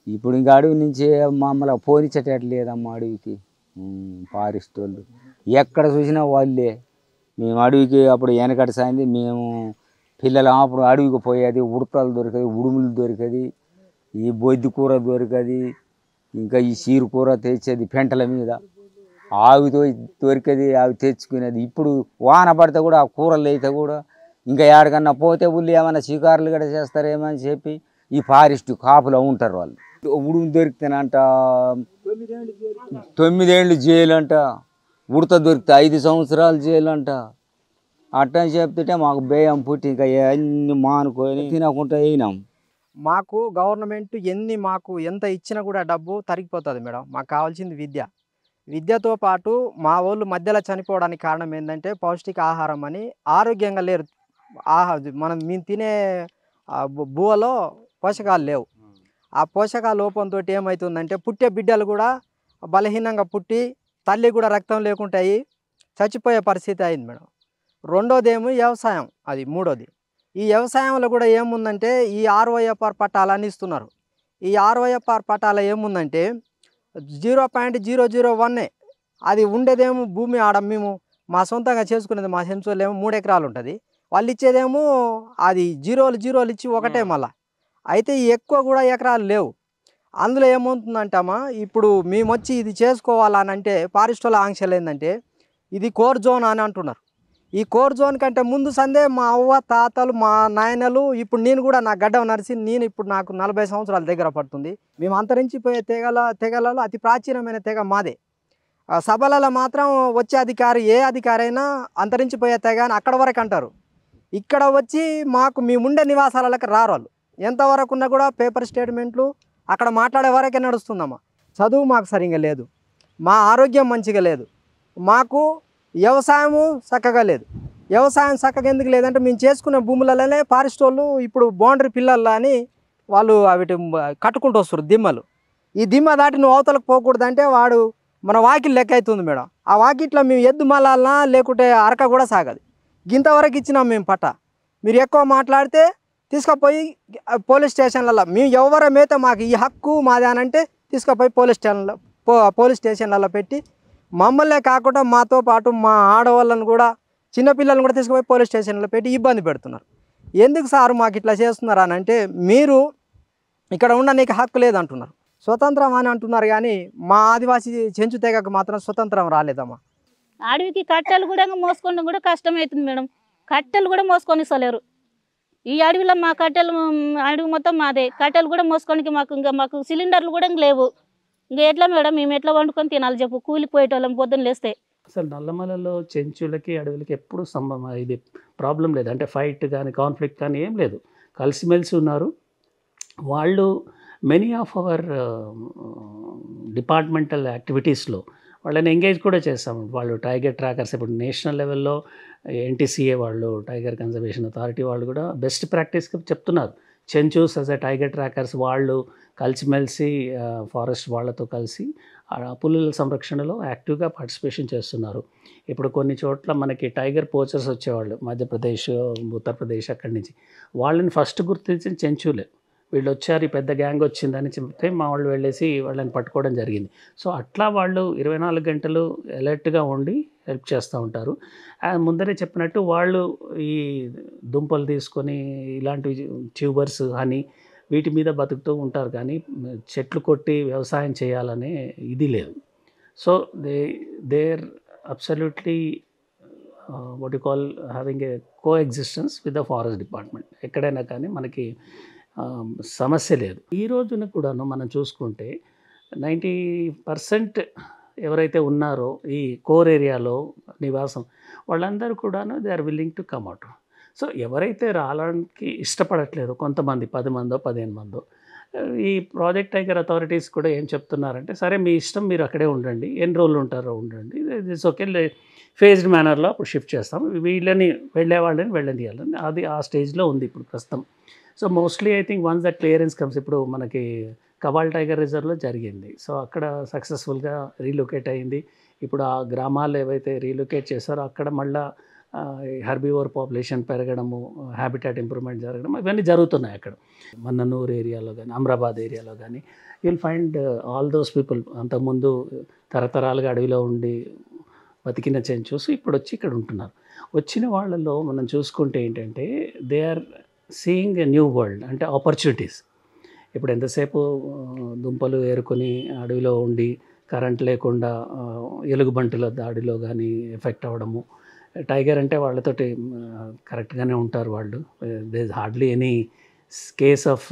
[SPEAKER 12] ఇప్పుడు ఇంకా అడవి నుంచి మమ్మల్ని పోనిచ్చేటట్లు లేదమ్మా అడవికి ఫారెస్ట్ వాళ్ళు. ఎక్కడ చూసినా వాళ్ళే. మేము అడవికి అప్పుడు వెనకట సాయింది, మేము పిల్లలు అప్పుడు అడవికి పోయేది, ఉడతలు దొరికేది, ఉడుములు దొరికేది, ఈ బొద్ది కూర దొరికేది, ఇంకా ఈ చీర కూర తెచ్చేది పెంటల మీద, ఆవితో దొరికేది, అవి తెచ్చుకునేది. ఇప్పుడు వాన పడితే కూడా ఆ కూరలు అయితే కూడా ఇంకా ఎక్కడికన్నా పోతే ఊళ్ళు ఏమైనా షికారులు కూడా చేస్తారేమని చెప్పి ఈ ఫారెస్ట్ కాపులో ఉంటారు వాళ్ళు. ఉడుము దొరికితేనంట 9 ఏళ్ళు జైలు అంట, ఉడత దొరికితే 5 సంవత్సరాలు జైలు అంట. అట్టని చెప్తుంటే మాకు భయం పుట్టి ఇంకా అన్ని మానుకొని తినకుండా అయినాం.
[SPEAKER 16] మాకు గవర్నమెంట్ మాకు ఎంత ఇచ్చినా కూడా డబ్బు తరిగిపోతుంది మేడం. మాకు కావాల్సింది విద్యతో పాటు మా వాళ్ళు మధ్యలో చనిపోవడానికి కారణం ఏంటంటే పౌష్టిక ఆహారం అని, ఆరోగ్యంగా లేరు, మనం మేము తినే బువ్వలో పోషకాలు లేవు. ఆ పోషకాల లోపంతో ఏమవుతుందంటే పుట్టే బిడ్డలు కూడా బలహీనంగా పుట్టి తల్లి కూడా రక్తం లేకుంటాయి, చచ్చిపోయే పరిస్థితి అయింది మేడం. రెండోదేమో వ్యవసాయం, అది మూడోది. ఈ వ్యవసాయంలో కూడా ఏముందంటే ఈ ఆర్ఓఎఫ్ఆర్ పట్టాలని ఇస్తున్నారు. ఈ ఆర్ఓఎఫ్ఆర్ పట్టాల ఏముందంటే 0.001 అది ఉండేదేమో భూమి ఆడ మేము మా సొంతంగా చేసుకునేది మా సెంచులో ఏమో 3 ఎకరాలు ఉంటుంది, వాళ్ళు ఇచ్చేదేమో అది జీరోలు ఇచ్చి ఒకటే మళ్ళా. అయితే ఈ ఎక్కువ కూడా ఎకరాలు లేవు. అందులో ఏమవుతుందంటామా, ఇప్పుడు మేము వచ్చి ఇది చేసుకోవాలని అంటే ఫారెస్ట్ వాళ్ళ ఆంక్షలు ఏంటంటే ఇది కోర్ జోన్ అని అంటున్నారు. ఈ కోర్ జోన్ కంటే ముందు సందే మా అవ్వ తాతలు మా నాయనలు, ఇప్పుడు నేను కూడా నా గడ్డ నరిసి నేను ఇప్పుడు నాకు 40 సంవత్సరాల దగ్గర పడుతుంది. మేము అంతరించిపోయే తెగలలో అతి ప్రాచీనమైన తెగ మాదే. సభలలో మాత్రం వచ్చే అధికారి ఏ అధికారి అయినా అంతరించిపోయే తెగ అని అక్కడ వరకు అంటారు. ఇక్కడ వచ్చి మాకు మేముండే నివాసాలకు రారు వాళ్ళు. ఎంతవరకు ఉన్నా కూడా పేపర్ స్టేట్మెంట్లు అక్కడ మాట్లాడే వరకే నడుస్తుందమ్మా. చదువు మాకు సరిగ్గా లేదు, మా ఆరోగ్యం మంచిగా లేదు, మాకు వ్యవసాయము చక్కగా లేదు. వ్యవసాయం చక్కగా ఎందుకు లేదంటే మేము చేసుకునే భూములలోనే ఫారెస్ట్ వాళ్ళు ఇప్పుడు బౌండరీ పిల్లలు అని వాళ్ళు వీటి కట్టుకుంటూ వస్తారు దిమ్మలు. ఈ దిమ్మ దాటి నువ్వు అవతలకు పోకూడదంటే వాడు మన వాకిలు లెక్క అవుతుంది మేడం. ఆ వాకిట్లో మేము ఎద్దు మళ్ళాలన్నా లేకుంటే అరక కూడా సాగదు. గింతవరకు ఇచ్చినాం మేము పట్ట. మీరు ఎక్కువ మాట్లాడితే తీసుకుపోయి పోలీస్ స్టేషన్లలో మేము ఎవరమైతే మాకు ఈ హక్కు మాది అని అంటే తీసుకుపోయి పోలీస్ స్టేషన్లలో పెట్టి మమ్మల్నే కాకుండా మాతో పాటు మా ఆడవాళ్ళను కూడా చిన్నపిల్లలను కూడా తీసుకుపోయి పోలీస్ స్టేషన్లో పెట్టి ఇబ్బంది పెడుతున్నారు. ఎందుకు సార్ మాకు ఇట్లా చేస్తున్నారు అని అంటే మీరు ఇక్కడ ఉన్న నీకు హక్కు లేదంటున్నారు, స్వతంత్రం అని అంటున్నారు. కానీ మా ఆదివాసీ చెంచు తెగకు మాత్రం స్వతంత్రం రాలేదమ్మా.
[SPEAKER 18] అడవికి కట్టెలు కూడా మోసుకోవడం కూడా కష్టమవుతుంది మేడం. కట్టెలు కూడా మోసుకొని ఇస్తలేరు. ఈ అడవిలో మా కట్టెలు అడవి మొత్తం మాదే, కట్టెలు కూడా మోసుకోనికి మాకు సిలిండర్లు కూడా లేవు. ఇంకా ఎట్లా మేడం మేము ఎట్లా వండుకొని తినాలి చెప్పు, కూలిపోయేటోళ్ళం పొద్దున్న లేస్తే.
[SPEAKER 8] అసలు నల్లమలలో చెంచులకి అడవులకి ఎప్పుడు ఇది ప్రాబ్లం లేదు, అంటే ఫైట్ కానీ కాన్ఫ్లిక్ట్ కానీ ఏం లేదు, కలిసిమెలిసి ఉన్నారు వాళ్ళు. మెనీ ఆఫ్ అవర్ డిపార్ట్మెంటల్ యాక్టివిటీస్లో వాళ్ళని ఎంగేజ్ కూడా చేస్తాము. వాళ్ళు టైగర్ ట్రాకర్స్ ఇప్పుడు నేషనల్ లెవెల్లో ఎన్టీసీఏ వాళ్ళు, టైగర్ కన్జర్వేషన్ అథారిటీ వాళ్ళు కూడా బెస్ట్ ప్రాక్టీస్గా చెప్తున్నారు. Chenchus as a tiger trackers వాళ్ళు కలిసిమెలిసి ఫారెస్ట్ వాళ్ళతో కలిసి పులుల సంరక్షణలో యాక్టివ్గా పార్టిసిపేషన్ చేస్తున్నారు. ఇప్పుడు కొన్ని చోట్ల మనకి టైగర్ పోచర్స్ వచ్చేవాళ్ళు మధ్యప్రదేశ్, ఉత్తరప్రదేశ్ అక్కడి నుంచి, వాళ్ళని ఫస్ట్ గుర్తించిన చెంచులే. వీళ్ళు వచ్చారు, ఈ పెద్ద గ్యాంగ్ వచ్చిందని చెప్తే మా వాళ్ళు వెళ్ళేసి వాళ్ళని పట్టుకోవడం జరిగింది. సో అట్లా వాళ్ళు 24 గంటలు అలర్ట్గా ఉండి హెల్ప్ చేస్తూ ఉంటారు. ముందరే చెప్పినట్టు వాళ్ళు ఈ దుంపలు తీసుకొని ఇలాంటివి ట్యూబర్స్ హనీ వీటి మీద బతుకుతూ ఉంటారు, కానీ చెట్లు కొట్టి వ్యవసాయం చేయాలనే ఇది లేదు. So there absolutely what you call having a coexistence with the forest department. ఎక్కడైనా కానీ మనకి సమస్య లేదు. ఈ రోజున కూడాను మనం చూసుకుంటే 90% ఎవరైతే ఉన్నారో ఈ కోర్ ఏరియాలో నివాసం వాళ్ళందరూ కూడాను they are willing to come out. So ఎవరైతే రావడానికి ఇష్టపడట్లేదో కొంతమంది 10 మందో 15 మందో, ఈ ప్రాజెక్ట్ టైగర్ అథారిటీస్ కూడా ఏం చెప్తున్నారంటే సరే మీ ఇష్టం, మీరు అక్కడే ఉండండి, ఎన్ని రోజులు ఉంటారో ఉండండి, ఇట్స్ ఓకే, ఫేజ్డ్ మేనర్లో అప్పుడు షిఫ్ట్ చేస్తాం, వీళ్ళని వెళ్ళే వాళ్ళని వెళ్ళనియాలని అది ఆ స్టేజ్లో ఉంది ఇప్పుడు ప్రస్తుతం. So mostly I think once that clearance comes, ఇప్పుడు మనకి కవాల్ టైగర్ రిజర్వ్లో జరిగింది. సో అక్కడ సక్సెస్ఫుల్గా రీలొకేట్ అయింది. ఇప్పుడు ఆ గ్రామాలు ఏవైతే రీలొకేట్ చేశారో అక్కడ మళ్ళీ హెర్బివోర్ పాపులేషన్ పెరగడము, హ్యాబిటాట్ ఇంప్రూవ్మెంట్ జరగడం ఇవన్నీ జరుగుతున్నాయి అక్కడ. మన్ననూర్ ఏరియాలో కానీ అమ్రాబాద్ ఏరియాలో కానీ you'll find all those people. అంతకుముందు తరతరాలుగా అడవిలో ఉండి బతికిన చెంచూస్ ఇప్పుడు వచ్చి ఇక్కడ ఉంటున్నారు. వచ్చిన వాళ్ళలో మనం చూసుకుంటే ఏంటంటే they are seeing a new world, అంటే ఆపర్చునిటీస్. ఇప్పుడు ఎంతసేపు దుంపలు ఏరుకొని అడవిలో ఉండి కరెంట్ లేకుండా ఎలుగుబంటుల దాడిలో కానీ ఎఫెక్ట్ అవ్వడము. టైగర్ అంటే వాళ్ళతోటి కరెక్ట్గానే ఉంటారు వాళ్ళు. They is hardly any case of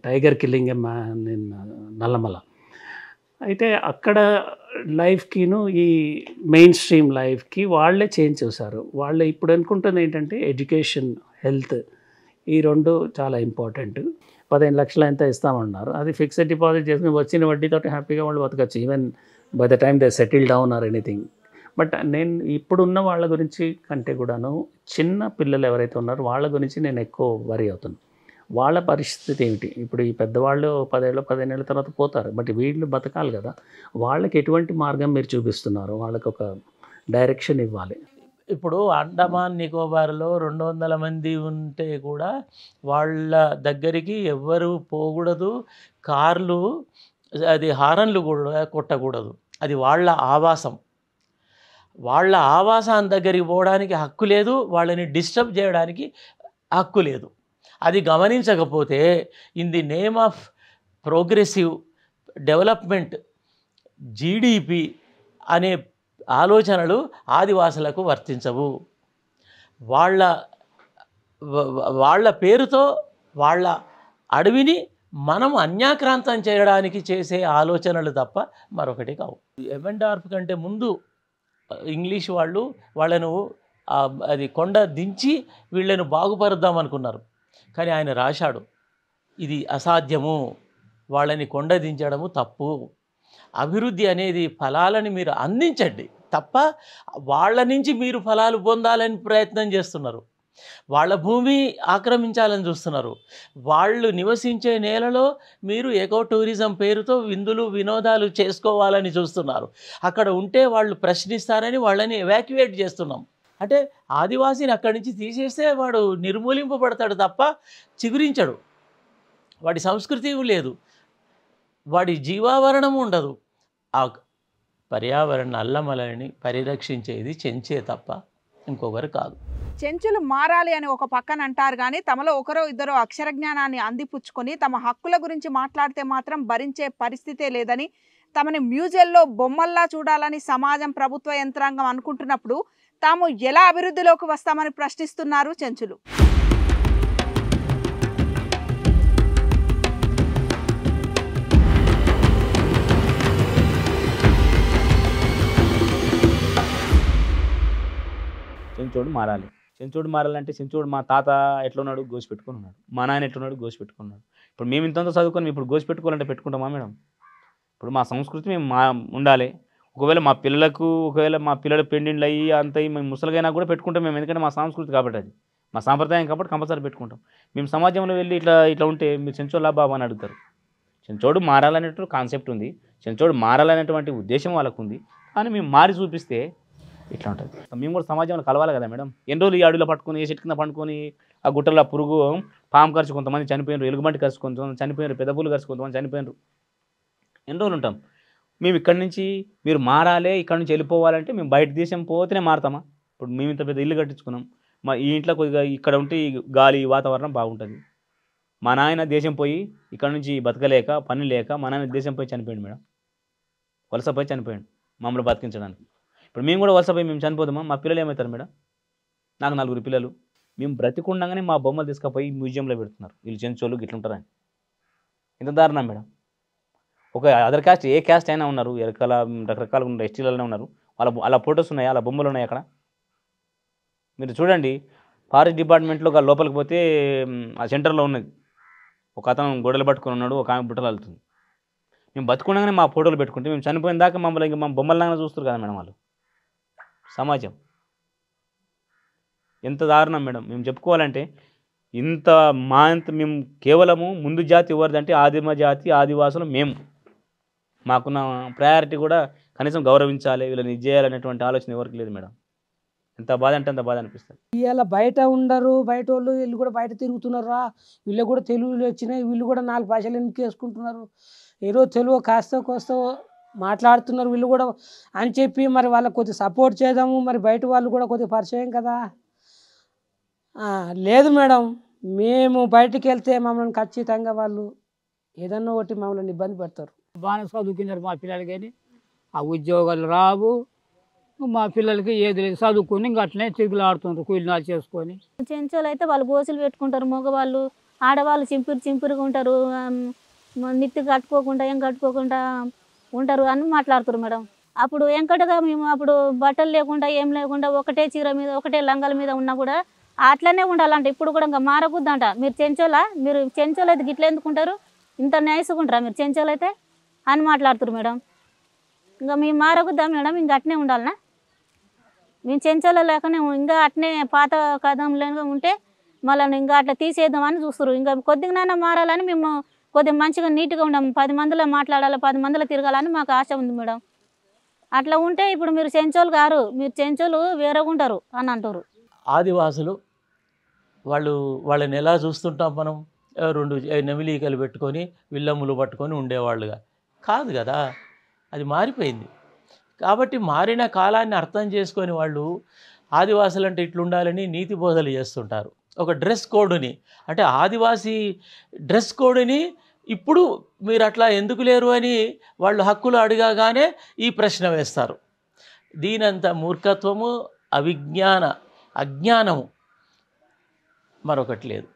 [SPEAKER 8] tiger killing a man in Nallamala. అయితే అక్కడ లైఫ్కిను ఈ మెయిన్ స్ట్రీమ్ లైఫ్కి వాళ్ళే చేంజ్ చేశారు. వాళ్ళు ఇప్పుడు అనుకుంటుంది ఏంటంటే ఎడ్యుకేషన్, హెల్త్, ఈ రెండు చాలా ఇంపార్టెంట్. 15 లక్షలు ఎంత ఇస్తామన్నారు, అది ఫిక్స్డ్ డిపాజిట్ చేసుకుని వచ్చిన వడ్డీతో హ్యాపీగా వాళ్ళు బతకచ్చు, even by the time they settle down or anything. But నేను ఇప్పుడున్న వాళ్ళ గురించి కంటే కూడాను చిన్న పిల్లలు ఎవరైతే ఉన్నారో వాళ్ళ గురించి నేను ఎక్కువ వరి అవుతున్నాను. వాళ్ళ పరిస్థితి ఏమిటి? ఇప్పుడు ఈ పెద్దవాళ్ళు 10 ఏళ్ళు 15 ఏళ్ళ తర్వాత పోతారు, బట్ వీళ్ళు బతకాలి కదా. వాళ్ళకి ఎటువంటి మార్గం మీరు చూపిస్తున్నారు? వాళ్ళకి ఒక డైరెక్షన్ ఇవ్వాలి.
[SPEAKER 9] ఇప్పుడు అండమాన్ నికోబార్లో 200 మంది ఉంటే కూడా వాళ్ళ దగ్గరికి ఎవ్వరు పోకూడదు, కార్లు అది హారన్లు కూడా కొట్టకూడదు. అది వాళ్ళ ఆవాసం. వాళ్ళ ఆవాసాన్ని దగ్గరికి పోవడానికి హక్కు లేదు, వాళ్ళని డిస్టర్బ్ చేయడానికి హక్కు లేదు. అది గమనించకపోతే in the name of progressive development GDP అనే ఆలోచనలు ఆదివాసులకు వర్తించవు. వాళ్ళ పేరుతో వాళ్ళ అడవిని మనం అన్యాక్రాంతం చేయడానికి చేసే ఆలోచనలు తప్ప మరొకటి కావు. ఎమెన్డార్ఫ్ కంటే ముందు ఇంగ్లీష్ వాళ్ళు వాళ్ళను అది కొండ దించి వీళ్ళను బాగుపరుద్దాం అనుకున్నారు. కానీ ఆయన రాశాడు, ఇది అసాధ్యము, వాళ్ళని కొండ దించడము తప్పు. అభివృద్ధి అనేది ఫలాలని మీరు అందించండి తప్ప వాళ్ళ నుంచి మీరు ఫలాలు పొందాలని ప్రయత్నం చేస్తున్నారు. వాళ్ళ భూమి ఆక్రమించాలని చూస్తున్నారు. వాళ్ళు నివసించే నేలలో మీరు ఎకో టూరిజం పేరుతో విందులు వినోదాలు చేసుకోవాలని చూస్తున్నారు. అక్కడ ఉంటే వాళ్ళు ప్రశ్నిస్తారని వాళ్ళని ఎవాక్యుయేట్ చేస్తున్నాం. అంటే ఆదివాసిని అక్కడి నుంచి తీసేస్తే వాడు నిర్మూలింపబడతాడు తప్ప చిగురించడు. వాడి సంస్కృతి లేదు, వాడి జీవావరణము ఉండదు. ఆ పర్యావరణ అల్లమలని పరిరక్షించేది చెంచే తప్ప ఇంకొకరు కాదు.
[SPEAKER 1] చెంచులు మారాలి అని ఒక పక్కన అంటారు కానీ తమలో ఒకరో ఇద్దరో అక్షర జ్ఞానాన్ని అందిపుచ్చుకొని తమ హక్కుల గురించి మాట్లాడితే మాత్రం భరించే పరిస్థితే లేదని, తమని మ్యూజియంలో బొమ్మల్లా చూడాలని సమాజం ప్రభుత్వ యంత్రాంగం అనుకుంటున్నప్పుడు తాము ఎలా అభివృద్ధిలోకి వస్తామని ప్రశ్నిస్తున్నారు చెంచులు.
[SPEAKER 6] చెంచోడు మారాలి. చెంచోడు మారాలంటే చెంచోడు మా తాత ఎట్లున్నాడు గోసి పెట్టుకుని ఉన్నాడు, మా నాయన ఎట్లున్నాడు గోసి పెట్టుకున్నాడు. ఇప్పుడు మేము ఇంతంతా చదువుకొని ఇప్పుడు గోసి పెట్టుకోవాలంటే పెట్టుకుంటామా మేడం? ఇప్పుడు మా సంస్కృతి మేము ఉండాలి. ఒకవేళ మా పిల్లల పెండిండ్లు అయ్యి అంత మేము ముసలిగైనా కూడా పెట్టుకుంటాం మేము, ఎందుకంటే మా సంస్కృతి కాబట్టి, అది మా సాంప్రదాయం కాబట్టి కంపల్సరీ పెట్టుకుంటాం. మేము సమాజంలో వెళ్ళి ఇట్లా ఉంటే మీరు చెంచోళ్ళ బాబా అని అడుగుతారు. చెంచోడు మారాలనేటువంటి కాన్సెప్ట్ ఉంది, చెంచోడు మారాలనేటువంటి ఉద్దేశం వాళ్ళకు ఉంది. కానీ మేము మారి చూపిస్తే ఇట్లా ఉంటుంది. మేము కూడా సమాజంలో కలవాలి కదా మేడం. ఎన్ని రోజులు ఈ అడవిలో పట్టుకొని ఏ చెట్టు కింద పట్టుకొని ఆ గుట్టల పురుగు పాము ఖర్చు కొంతమంది చనిపోయినారు, ఎలుగుబంటి ఖర్చు కొంతమంది చనిపోయినారు, పెద్దపూలు ఖర్చు కొంతమంది చనిపోయినారు. ఎన్ని రోజులు ఉంటాం మేము ఇక్కడి నుంచి? మీరు మారాలి, ఇక్కడి నుంచి వెళ్ళిపోవాలంటే మేము బయట దేశం పోతేనే మారుతామా? ఇప్పుడు మేము ఇంత పెద్ద ఇల్లు కట్టించుకున్నాం, మా ఈ ఇంట్లో కొద్దిగా ఇక్కడ ఉంటే ఈ గాలి వాతావరణం బాగుంటుంది. మా నాయన దేశం పోయి ఇక్కడ నుంచి బతకలేక పని లేక మా నాయన దేశం పోయి చనిపోయాడు మేడం, వలస పోయి చనిపోయాడు మమ్మల్ని బతికించడానికి. ఇప్పుడు మేము కూడా వలస పోయి మేము చనిపోదామా? మా పిల్లలు ఏమవుతారు మేడం? నాకు 4 పిల్లలు. మేము బ్రతికుండగానే మా బొమ్మలు తీసుకుపోయి మ్యూజియంలో పెడుతున్నారు. వీళ్ళు చెంచోళ్ళు గిట్లుంటారని. ఇంత దారుణం మేడం. ఒక అదర్ క్యాస్ట్ ఏ క్యాస్ట్ అయినా ఉన్నారు, రకరకాల ఎస్టీలనే ఉన్నారు, వాళ్ళ ఫొటోస్ ఉన్నాయి, వాళ్ళ బొమ్మలు ఉన్నాయి అక్కడ. మీరు చూడండి, ఫారెస్ట్ డిపార్ట్మెంట్లో ఒక లోపలికి పోతే ఆ సెంటర్లో ఉన్నది ఒక అతను గొడవలు పట్టుకొని ఉన్నాడు, ఒక ఆమె బుట్టలు వెళ్తుంది. మేము బతుకుండగానే మా ఫోటోలు పెట్టుకుంటే మేము చనిపోయిన దాకా మమ్మల్ని ఇంకా మా బొమ్మలలాగా చూస్తారు కదా మేడం వాళ్ళు. సమాజం ఎంత దారుణం మేడం. మేము చెప్పుకోవాలంటే ఇంత మేము కేవలము ముందు జాతి ఎవరిదంటే ఆదిమ జాతి ఆదివాసులు మేము. మాకున్న ప్రయారిటీ కూడా కనీసం గౌరవించాలి, వీళ్ళని ఇది చేయాలనేటువంటి ఆలోచన ఎవరికి లేదు మేడం. ఎంత బాధ అంటే అంత బాధ అనిపిస్తుంది.
[SPEAKER 7] ఇవాళ బయట ఉండరు, బయట వాళ్ళు వీళ్ళు కూడా బయట తిరుగుతున్నారా, వీళ్ళు కూడా తెలుగులో వచ్చినాయి, వీళ్ళు కూడా 4 భాషలు ఎందుకు వేసుకుంటున్నారు, ఏదో తెలుగు కాస్త కోస్త మాట్లాడుతున్నారు వీళ్ళు కూడా అని చెప్పి మరి వాళ్ళకి కొద్దిగా సపోర్ట్ చేద్దాము, మరి బయట వాళ్ళు కూడా కొద్దిగా పరిచయం కదా. లేదు మేడం, మేము బయటికి వెళ్తే మమ్మల్ని ఖచ్చితంగా వాళ్ళు ఏదన్నా ఒకటి మమ్మల్ని ఇబ్బంది పెడతారు.
[SPEAKER 4] బాగానే చదువుకున్నారు మా పిల్లలు, కానీ ఆ ఉద్యోగాలు రావు, మా పిల్లలకి ఏది లేదు, చదువుకొని ఇంకా అట్లనే తిరుగులు ఆడుతుంటారు కూలినాలు చేసుకొని.
[SPEAKER 18] చెంచోలు అయితే వాళ్ళు గోసులు పెట్టుకుంటారు, మగవాళ్ళు ఆడవాళ్ళు చింపురుగా ఉంటారు, నిత్తి కట్టుకోకుండా ఏం కట్టుకోకుండా ఉంటారు అని మాట్లాడుతారు మేడం. అప్పుడు వెంకటగా మేము అప్పుడు బట్టలు లేకుండా ఏం లేకుండా ఒకటే చీర మీద ఒకటే లంగాల మీద ఉన్నా కూడా అట్లనే ఉండాలంట. ఇప్పుడు కూడా ఇంకా మారకూడదంట. మీరు చెంచోలు అయితే గిట్ల ఎందుకుంటారు, ఇంత నైసుకుంటారా మీరు చెంచోలు అయితే అని మాట్లాడుతారు మేడం. ఇంకా మేము మారకూద్దా మేడం, ఇంక అట్నే ఉండాలనా? మేము చెంచోళ్ళ లేకనే ఇంకా అట్నే పాత కథంలో ఉంటే మళ్ళీ ఇంకా అట్లా తీసేద్దామని చూస్తారు. ఇంకా కొద్దిగానైనా మారాలని మేము కొద్దిగా మంచిగా నీట్గా ఉన్నాము. 10 మందిలో మాట్లాడాలి, 10 మందిలో తిరగాలని మాకు ఆశ ఉంది మేడం. అట్లా ఉంటే ఇప్పుడు మీరు చెంచోళ్ళు గారు, మీరు చెంచోళ్ళు వేరేగా ఉంటారు అని అంటారు.
[SPEAKER 8] ఆదివాసులు వాళ్ళని ఎలా చూస్తుంటాం మనం, 2 నెమిలీకలు పెట్టుకొని విల్లమ్ములు పట్టుకొని ఉండేవాళ్ళుగా కాదు కదా, అది మారిపోయింది. కాబట్టి మారిన కాలాన్ని అర్థం చేసుకొని వాళ్ళు ఆదివాసులు అంటే ఇట్లుండాలని నీతి బోధలు చేస్తుంటారు. ఒక డ్రెస్ కోడ్ని, అంటే ఆదివాసీ డ్రెస్ కోడ్ని ఇప్పుడు మీరు అట్లా ఎందుకు లేరు అని వాళ్ళు హక్కులు అడగగానే ఈ ప్రశ్న వేస్తారు. దీనంత మూర్ఖత్వము, అజ్ఞానము మరొకటి లేదు.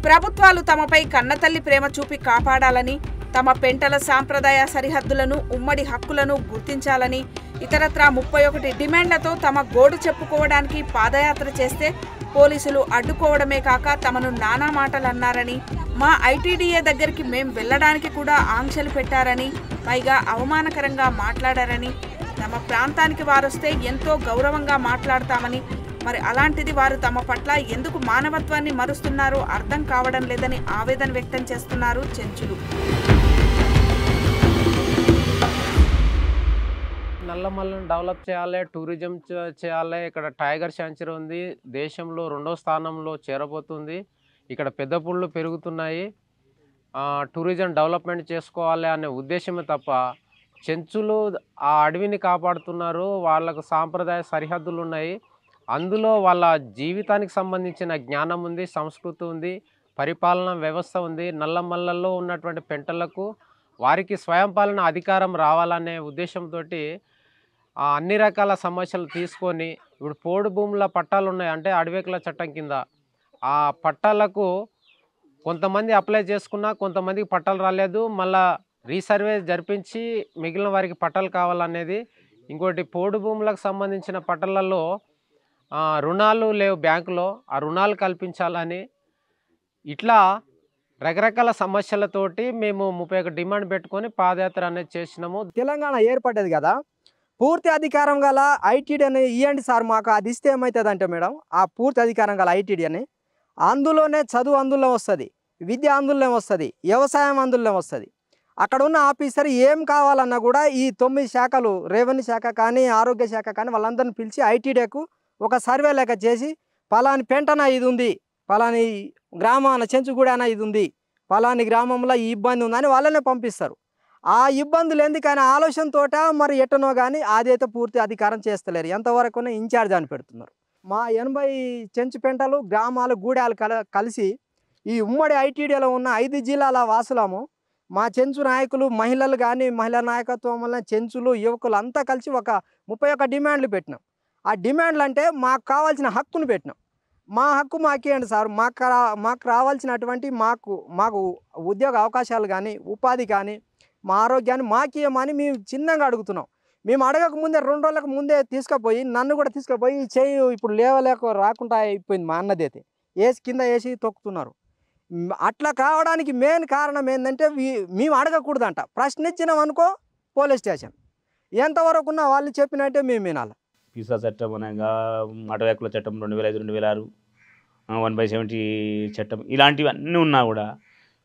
[SPEAKER 1] ప్రభుత్వాలు తమపై కన్నతల్లి ప్రేమ చూపి కాపాడాలని, తమ పెంటల సాంప్రదాయ సరిహద్దులను, ఉమ్మడి హక్కులను గుర్తించాలని, ఇతరత్రా 31 డిమాండ్లతో తమ గోడు చెప్పుకోవడానికి పాదయాత్ర చేస్తే పోలీసులు అడ్డుకోవడమే కాక తమను నానా మాటలు అన్నారని, మా ఐటీడీఏ దగ్గరికి మేం వెళ్ళడానికి కూడా ఆంక్షలు పెట్టారని, పైగా అవమానకరంగా మాట్లాడారని, తమ ప్రాంతానికి వారొస్తే ఎంతో గౌరవంగా మాట్లాడతామని, మరి అలాంటిది వారు తమ పట్ల ఎందుకు మానవత్వాన్ని మరుస్తున్నారో అర్థం కావడం లేదని ఆవేదన వ్యక్తం చేస్తున్నారు చెంచులు.
[SPEAKER 2] నల్లమల్లను డెవలప్ చేయాలి, టూరిజం చేయాలి. ఇక్కడ టైగర్ శాంచురీ ఉంది, దేశంలో 2వ స్థానంలో చేరబోతుంది. ఇక్కడ పెద్ద పుళ్ళు పెరుగుతున్నాయి, టూరిజం డెవలప్మెంట్ చేసుకోవాలి అనే ఉద్దేశమే తప్ప చెంచులు ఆ అడవిని కాపాడుతున్నారు. వాళ్ళకు సాంప్రదాయ సరిహద్దులు ఉన్నాయి, అందులో వాళ్ళ జీవితానికి సంబంధించిన జ్ఞానం ఉంది, సంస్కృతి ఉంది, పరిపాలన వ్యవస్థ ఉంది. నల్లమల్లలో ఉన్నటువంటి పెంటలకు వారికి స్వయం పాలన అధికారం రావాలనే ఉద్దేశంతో అన్ని రకాల సమస్యలు తీసుకొని ఇప్పుడు పోడు భూముల పట్టాలు ఉన్నాయి, అంటే అడవికుల చట్టం కింద ఆ పట్టాలకు కొంతమంది అప్లై చేసుకున్నా కొంతమందికి పట్టాలు రాలేదు. మళ్ళా రీసర్వే జరిపించి మిగిలిన వారికి పట్టాలు కావాలనేది. ఇంకోటి పోడు భూములకు సంబంధించిన పట్టాలలో రుణాలు లేవు బ్యాంకులో, ఆ రుణాలు కల్పించాలని, ఇట్లా రకరకాల సమస్యలతోటి మేము 31 డిమాండ్ పెట్టుకొని పాదయాత్ర అనేది చేసినాము.
[SPEAKER 16] తెలంగాణ ఏర్పడ్డది కదా, పూర్తి అధికారం గల ఐటీడీ అని ఇవ్వండి సార్ మాకు. అది ఇస్తే ఏమవుతుంది అంటే మేడం, ఆ పూర్తి అధికారం గల ఐటీడీ అని అందులోనే చదువు అందులో వస్తుంది, విద్య అందులో వస్తుంది, వ్యవసాయం అందులో వస్తుంది. అక్కడ ఉన్న ఆఫీసర్ ఏం కావాలన్నా కూడా ఈ 9 శాఖలు, రెవెన్యూ శాఖ కానీ ఆరోగ్య శాఖ కానీ వాళ్ళందరిని పిలిచి ఐటీడీకు ఒక సర్వే లెక్క చేసి పలాని పెంటన ఇది ఉంది, పలాని గ్రామాన చెంచుగూడన ఇది ఉంది, పలాని గ్రామంలో ఈ ఇబ్బంది ఉందని వాళ్ళనే పంపిస్తారు. ఆ ఇబ్బందులు ఎందుకని ఆలోచనతో మరి ఎట్టనో కానీ అదైతే పూర్తి అధికారం చేస్తలేరు. ఎంతవరకు ఇన్ఛార్జ్ అని పెడుతున్నారు. మా 80 చెంచు పెంటలు, గ్రామాలు, గూడాలు కలిసి ఈ ఉమ్మడి ఐటీడీలో ఉన్న 5 జిల్లాల వాసులము. మా చెంచు నాయకులు, మహిళలు కానీ, మహిళా నాయకత్వం వల్ల చెంచులు, యువకులు అంతా కలిసి ఒక 31 డిమాండ్లు పెట్టినాం. ఆ డిమాండ్లు అంటే మాకు కావాల్సిన హక్కును పెట్టినాం. మా హక్కు మాకేంటి సార్, మాకు రావాల్సినటువంటి మాకు ఉద్యోగ అవకాశాలు కానీ, ఉపాధి కానీ, మా ఆరోగ్యాన్ని మాకేమని మేము చిన్నగా అడుగుతున్నాం. మేము అడగక ముందే 2 రోజులకు ముందే తీసుకుపోయి నన్ను కూడా తీసుకుపోయి చేయి ఇప్పుడు లేవలేక రాకుండా అయిపోయింది. మా అన్నదైతే కింద వేసి తొక్కుతున్నారు. అట్లా కావడానికి మెయిన్ కారణం ఏంటంటే మేము అడగకూడదంట. ప్రశ్నించినాం అనుకో పోలీస్ స్టేషన్. ఎంతవరకు ఉన్నా వాళ్ళు చెప్పినట్టే మేము వినాలి.
[SPEAKER 6] పీసా చట్టం అనగా అటవీ హక్కుల చట్టం 2005, 2006, 1/70 చట్టం, ఇలాంటివన్నీ ఉన్నా కూడా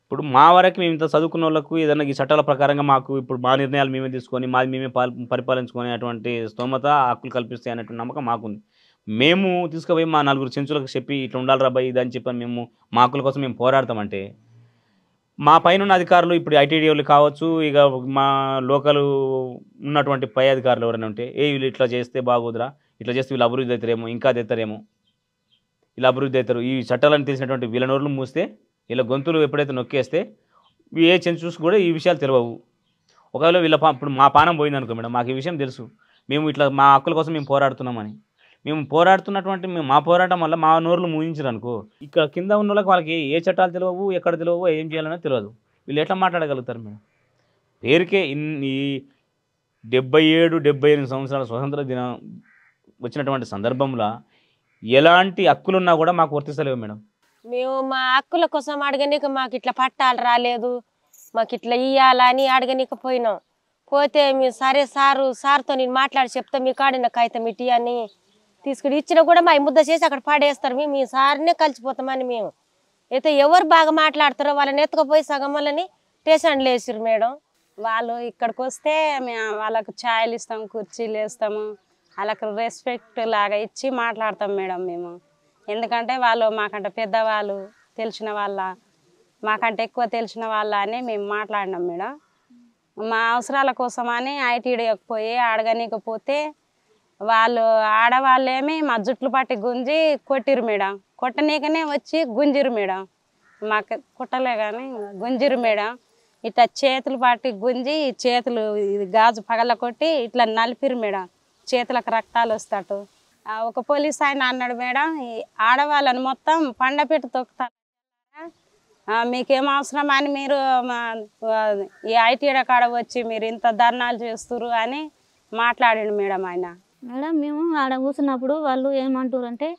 [SPEAKER 6] ఇప్పుడు మా వరకు మేము ఇంత చదువుకున్న వాళ్ళకు ఏదైనా ఈ చట్టాల ప్రకారంగా మాకు ఇప్పుడు మా నిర్ణయాలు మేమే తీసుకొని మాది మేమే పరిపాలించుకునే అటువంటి స్తోమత, హక్కులు కల్పిస్తాయి అనేటువంటి నమ్మకం మాకుంది. మేము తీసుకుపోయి మా 4 చెంచులకు చెప్పి ఇట్లా ఉండాలి రాబాయి ఇది అని చెప్పని మేము మా హక్కుల కోసం మేము పోరాడతామంటే మా పైన ఉన్న అధికారులు ఇప్పుడు ఐటీడీఓలు కావచ్చు, ఇక మా లోకల్ ఉన్నటువంటి పై అధికారులు ఎవరైనా ఉంటే వీళ్ళు ఇట్లా చేస్తే బాగోదురా, ఇట్లా చేస్తే వీళ్ళు అభివృద్ధి అవుతారేమో, ఇంకా తెస్తారేమో, ఇలా అభివృద్ధి అవుతారు, ఈ చట్టాలను తెలిసినటువంటి వీళ్ళ నోరులు మూస్తే, వీళ్ళ గొంతులు ఎప్పుడైతే నొక్కేస్తే ఏ చెంచూస్ కూడా ఈ విషయాలు తెలియవు. ఒకవేళ వీళ్ళ ఇప్పుడు మా పానం పోయిందనుకో మేడం, మాకు ఈ విషయం తెలుసు, మేము ఇట్లా మా హక్కుల కోసం మేము పోరాడుతున్నామని. మేము పోరాడుతున్నటువంటి మా పోరాటం వల్ల మా నోరులు మూయించరు అనుకో, ఇక్కడ కింద ఉన్న వాళ్ళకి ఏ చట్టాలు తెలియవు, ఎక్కడ తెలియవు, ఏం చేయాలనో తెలియదు. వీళ్ళు ఎట్లా మాట్లాడగలుగుతారు మేడం? పేరుకే ఈ 77-78 సంవత్సరాల స్వతంత్ర దినం వచ్చినటువంటి సందర్భంలో ఎలాంటి హక్కులున్నా కూడా మాకు వర్తిస్తలేవు మేడం.
[SPEAKER 19] మేము మా హక్కుల కోసం అడగనీక మాకు ఇట్లా పట్టాలు రాలేదు, మాకు ఇట్లా ఇయ్యాలని అడగనీకపోయినాం. పోతే మీ సరే సార్తో నేను మాట్లాడి చెప్తా మీ కాడిన కాగితం ఇట్టి అని తీసుకుని ఇచ్చినా కూడా మా ముద్ద చేసి అక్కడ పాడేస్తారు. మేము మీ సార్నే కలిసిపోతామని మేము అయితే ఎవరు బాగా మాట్లాడతారో వాళ్ళని ఎత్తుకపోయి సగం వాళ్ళని స్టేషన్లో వేసారు మేడం.
[SPEAKER 20] వాళ్ళు ఇక్కడికి వస్తే మేము వాళ్ళకు ఛాయలు ఇస్తాం, కుర్చీలు వేస్తాము, వాళ్ళకు రెస్పెక్ట్ లాగా ఇచ్చి మాట్లాడతాం మేడం మేము. ఎందుకంటే వాళ్ళు మాకంటే పెద్దవాళ్ళు, తెలిసిన వాళ్ళ, మాకంటే ఎక్కువ తెలిసిన వాళ్ళ అని మేము మాట్లాడినాం మేడం. మా అవసరాల కోసమని ఐటీడీకి పోయి అడగనీకపోతే వాళ్ళు ఆడవాళ్ళేమి మా జుట్లు పట్టి గుంజి కొట్టిరు మేడం. కొట్టనీకనే వచ్చి గుంజిరు మేడం. మాకు కుట్టలే కానీ గుంజిరు మేడం. ఇట్లా చేతులు పట్టి గుంజి చేతులు గాజు పగల కొట్టి ఇట్లా నలిపిరు మేడం. చేతులకు రక్తాలు వస్తాడు. ఒక పోలీస్ ఆయన అన్నాడు మేడం, ఈ ఆడవాళ్ళని మొత్తం పండపెట్టి తొక్కుతారు, మీకేం అవసరం అని మీరు ఈ ఐటీడీ కాడ వచ్చి మీరు ఇంత ధర్నాలు చేస్తున్నారు అని మాట్లాడాడు మేడం ఆయన.
[SPEAKER 18] మేడం మేము ఆడ కూర్చున్నప్పుడు వాళ్ళు ఏమంటారు అంటే,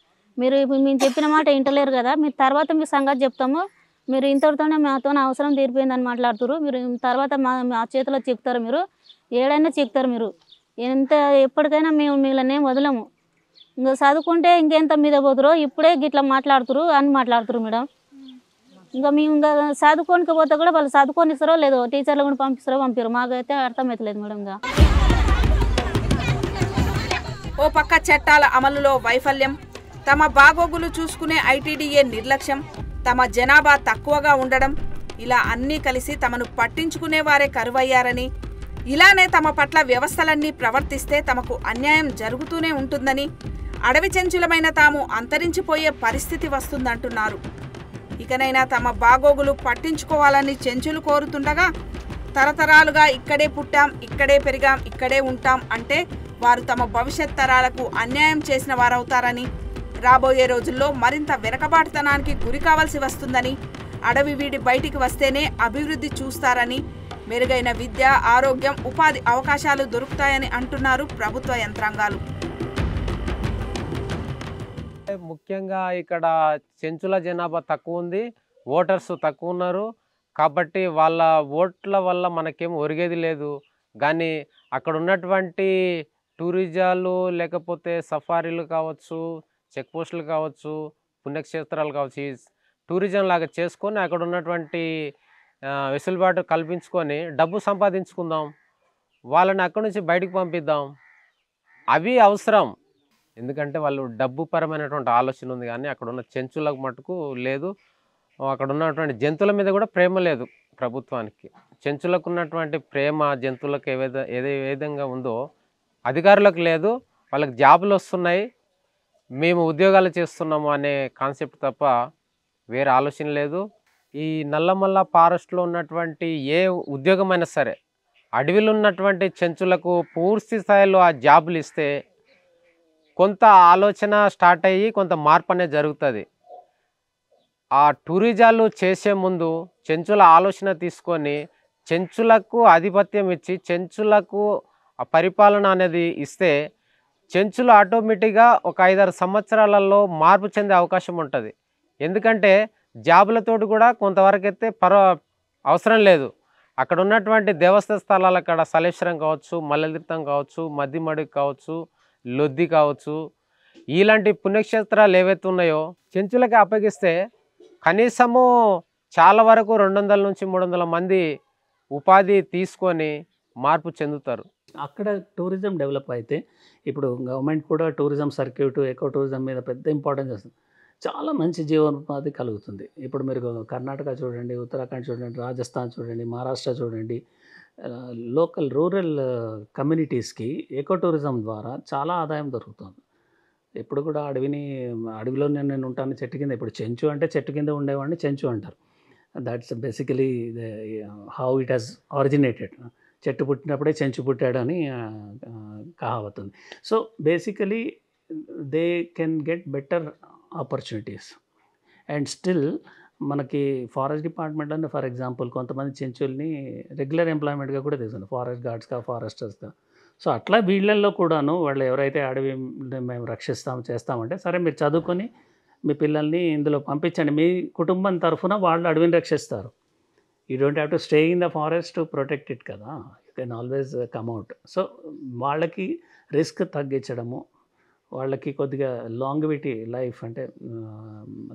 [SPEAKER 18] మీరు మేము చెప్పిన మాట వింటలేరు కదా, మీరు తర్వాత మీ సంగతి చెప్తాము, మీరు ఇంతటితోనే మాతో అవసరం తీరిపోయిందని మాట్లాడుతారు, మీరు తర్వాత మా చేతిలో చిక్కుతారు, మీరు ఏడైనా చిక్కుతారు, మీరు ఎప్పటికైనా మేము మిమ్మల్ని వదలము, ఇంకా చదువుకుంటే ఇంకెంత మీద పోతారో ఇప్పుడే గిట్లా మాట్లాడుతురు అని మాట్లాడుతురు మేడం. ఇంకా మేము ఇంకా చదువుకోనికపోతే కూడా వాళ్ళు చదువుకొనిస్తారో లేదో, టీచర్లు కూడా పంపిస్తారో పంపారు, మాకైతే అర్థమవుతలేదు మేడం. ఇంకా
[SPEAKER 1] ఓ పక్క చట్టాల అమలులో వైఫల్యం, తమ బాగోగులు చూసుకునే ఐటీడీఏ నిర్లక్ష్యం, తమ జనాభా తక్కువగా ఉండడం, ఇలా అన్నీ కలిసి తమను పట్టించుకునేవారే కరువయ్యారని, ఇలానే తమ పట్ల వ్యవస్థలన్నీ ప్రవర్తిస్తే తమకు అన్యాయం జరుగుతూనే ఉంటుందని, అడవి చెంచులమైన తాము అంతరించిపోయే పరిస్థితి వస్తుందంటున్నారు. ఇకనైనా తమ బాగోగులు పట్టించుకోవాలని చెంచులు కోరుతుండగా, తరతరాలుగా ఇక్కడే పుట్టాం, ఇక్కడే పెరిగాం, ఇక్కడే ఉంటాం అంటే వారు తమ భవిష్యత్ తరాలకు అన్యాయం చేసిన వారవుతారని, రాబోయే రోజుల్లో మరింత వెనకబాటుతనానికి గురి కావాల్సి వస్తుందని, అడవి వీడి బయటికి వస్తేనే అభివృద్ధి చూస్తారని, మెరుగైన విద్య, ఆరోగ్యం, ఉపాధి అవకాశాలు దొరుకుతాయని అంటున్నారు ప్రభుత్వ యంత్రాంగాలు.
[SPEAKER 2] ముఖ్యంగా ఇక్కడ చెంచుల జనాభా తక్కువ ఉంది, ఓటర్స్ తక్కువ ఉన్నారు కాబట్టి వాళ్ళ ఓట్ల వల్ల మనకేం ఒరిగేది లేదు. కానీ అక్కడ ఉన్నటువంటి టూరిజాలు లేకపోతే సఫారీలు కావచ్చు, చెక్ పోస్టులు కావచ్చు, పుణ్యక్షేత్రాలు కావచ్చు, ఈ టూరిజం లాగా చేసుకొని అక్కడ ఉన్నటువంటి వెసులుబాటు కల్పించుకొని డబ్బు సంపాదించుకుందాం, వాళ్ళని అక్కడి నుంచి బయటకు పంపిద్దాం. అవి అవసరం, ఎందుకంటే వాళ్ళు డబ్బు పరమైనటువంటి ఆలోచన ఉంది కానీ అక్కడ ఉన్న చెంచులకు మటుకు లేదు. అక్కడ ఉన్నటువంటి జంతువుల మీద కూడా ప్రేమ లేదు ప్రభుత్వానికి. చెంచులకు ఉన్నటువంటి ప్రేమ జంతువులకు ఏ విధంగా ఉందో అధికారులకు లేదు. వాళ్ళకి జాబులు వస్తున్నాయి, మేము ఉద్యోగాలు చేస్తున్నాము అనే కాన్సెప్ట్ తప్ప వేరే ఆలోచన లేదు. ఈ నల్లమల్ల ఫారెస్ట్లో ఉన్నటువంటి ఏ ఉద్యోగమైనా సరే అడవిలో ఉన్నటువంటి చెంచులకు పూర్తి స్థాయిలో ఆ జాబులు ఇస్తే కొంత ఆలోచన స్టార్ట్ అయ్యి కొంత మార్పు అనేది జరుగుతుంది. ఆ టూరిజాలు చేసే ముందు చెంచుల ఆలోచన తీసుకొని చెంచులకు ఆధిపత్యం ఇచ్చి చెంచులకు ఆ పరిపాలన అనేది ఇస్తే చెంచులు ఆటోమేటిక్గా ఒక 5-6 సంవత్సరాలలో మార్పు చెందే అవకాశం ఉంటుంది. ఎందుకంటే జాబులతోటి కూడా కొంతవరకు అయితే అవసరం లేదు. అక్కడ ఉన్నటువంటి దేవస్థాన స్థలాలు, అక్కడ సలేశ్వరం కావచ్చు, మల్లెతీర్థం కావచ్చు, మద్దిమడుగు కావచ్చు, లొద్ది కావచ్చు, ఇలాంటి పుణ్యక్షేత్రాలు ఏవైతే ఉన్నాయో చెంచులకి అప్పగిస్తే కనీసము చాలా వరకు 200 నుంచి 300 మంది ఉపాధి తీసుకొని మార్పు చెందుతారు.
[SPEAKER 8] అక్కడ టూరిజం డెవలప్ అయితే ఇప్పుడు గవర్నమెంట్ కూడా టూరిజం సర్క్యూట్, ఎకో టూరిజం మీద పెద్ద ఇంపార్టెన్స్ వస్తుంది. చాలా మంచి జీవనోపాధి కలుగుతుంది. ఇప్పుడు మీరు కర్ణాటక చూడండి, ఉత్తరాఖండ్ చూడండి, రాజస్థాన్ చూడండి, మహారాష్ట్ర చూడండి, లోకల్ రూరల్ కమ్యూనిటీస్కి ఎకో టూరిజం ద్వారా చాలా ఆదాయం దొరుకుతుంది. ఇప్పుడు కూడా అడవిలో నేను ఉంటాను చెట్టు కింద. ఇప్పుడు చెంచు అంటే చెట్టు కింద ఉండేవాడిని చెంచు అంటారు. That's basically how it has originated. చెట్టు పుట్టినప్పుడే చెంచు పుట్టాడు అని కహావత్ ఉంది. So basically they can get better opportunities. And still మనకి ఫారెస్ట్ డిపార్ట్మెంట్లోనే ఫర్ ఎగ్జాంపుల్ కొంతమంది చెంచుల్ని రెగ్యులర్ ఎంప్లాయ్మెంట్గా కూడా తీసుకుంది, ఫారెస్ట్ గార్డ్స్గా, ఫారెస్టర్స్గా. సో అట్లా వీళ్ళల్లో కూడాను వాళ్ళు ఎవరైతే అడవి మేము చేస్తామంటే సరే మీరు చదువుకొని మీ పిల్లల్ని ఇందులో పంపించండి, మీ కుటుంబం తరఫున వాళ్ళు అడవిని రక్షిస్తారు. You don't have to stay in the forest to protect it కదా. Can always come out. So వాళ్ళకి రిస్క్ తగ్గించడము, వాళ్ళకి కొద్దిగా లాంగివిటీ లైఫ్ అంటే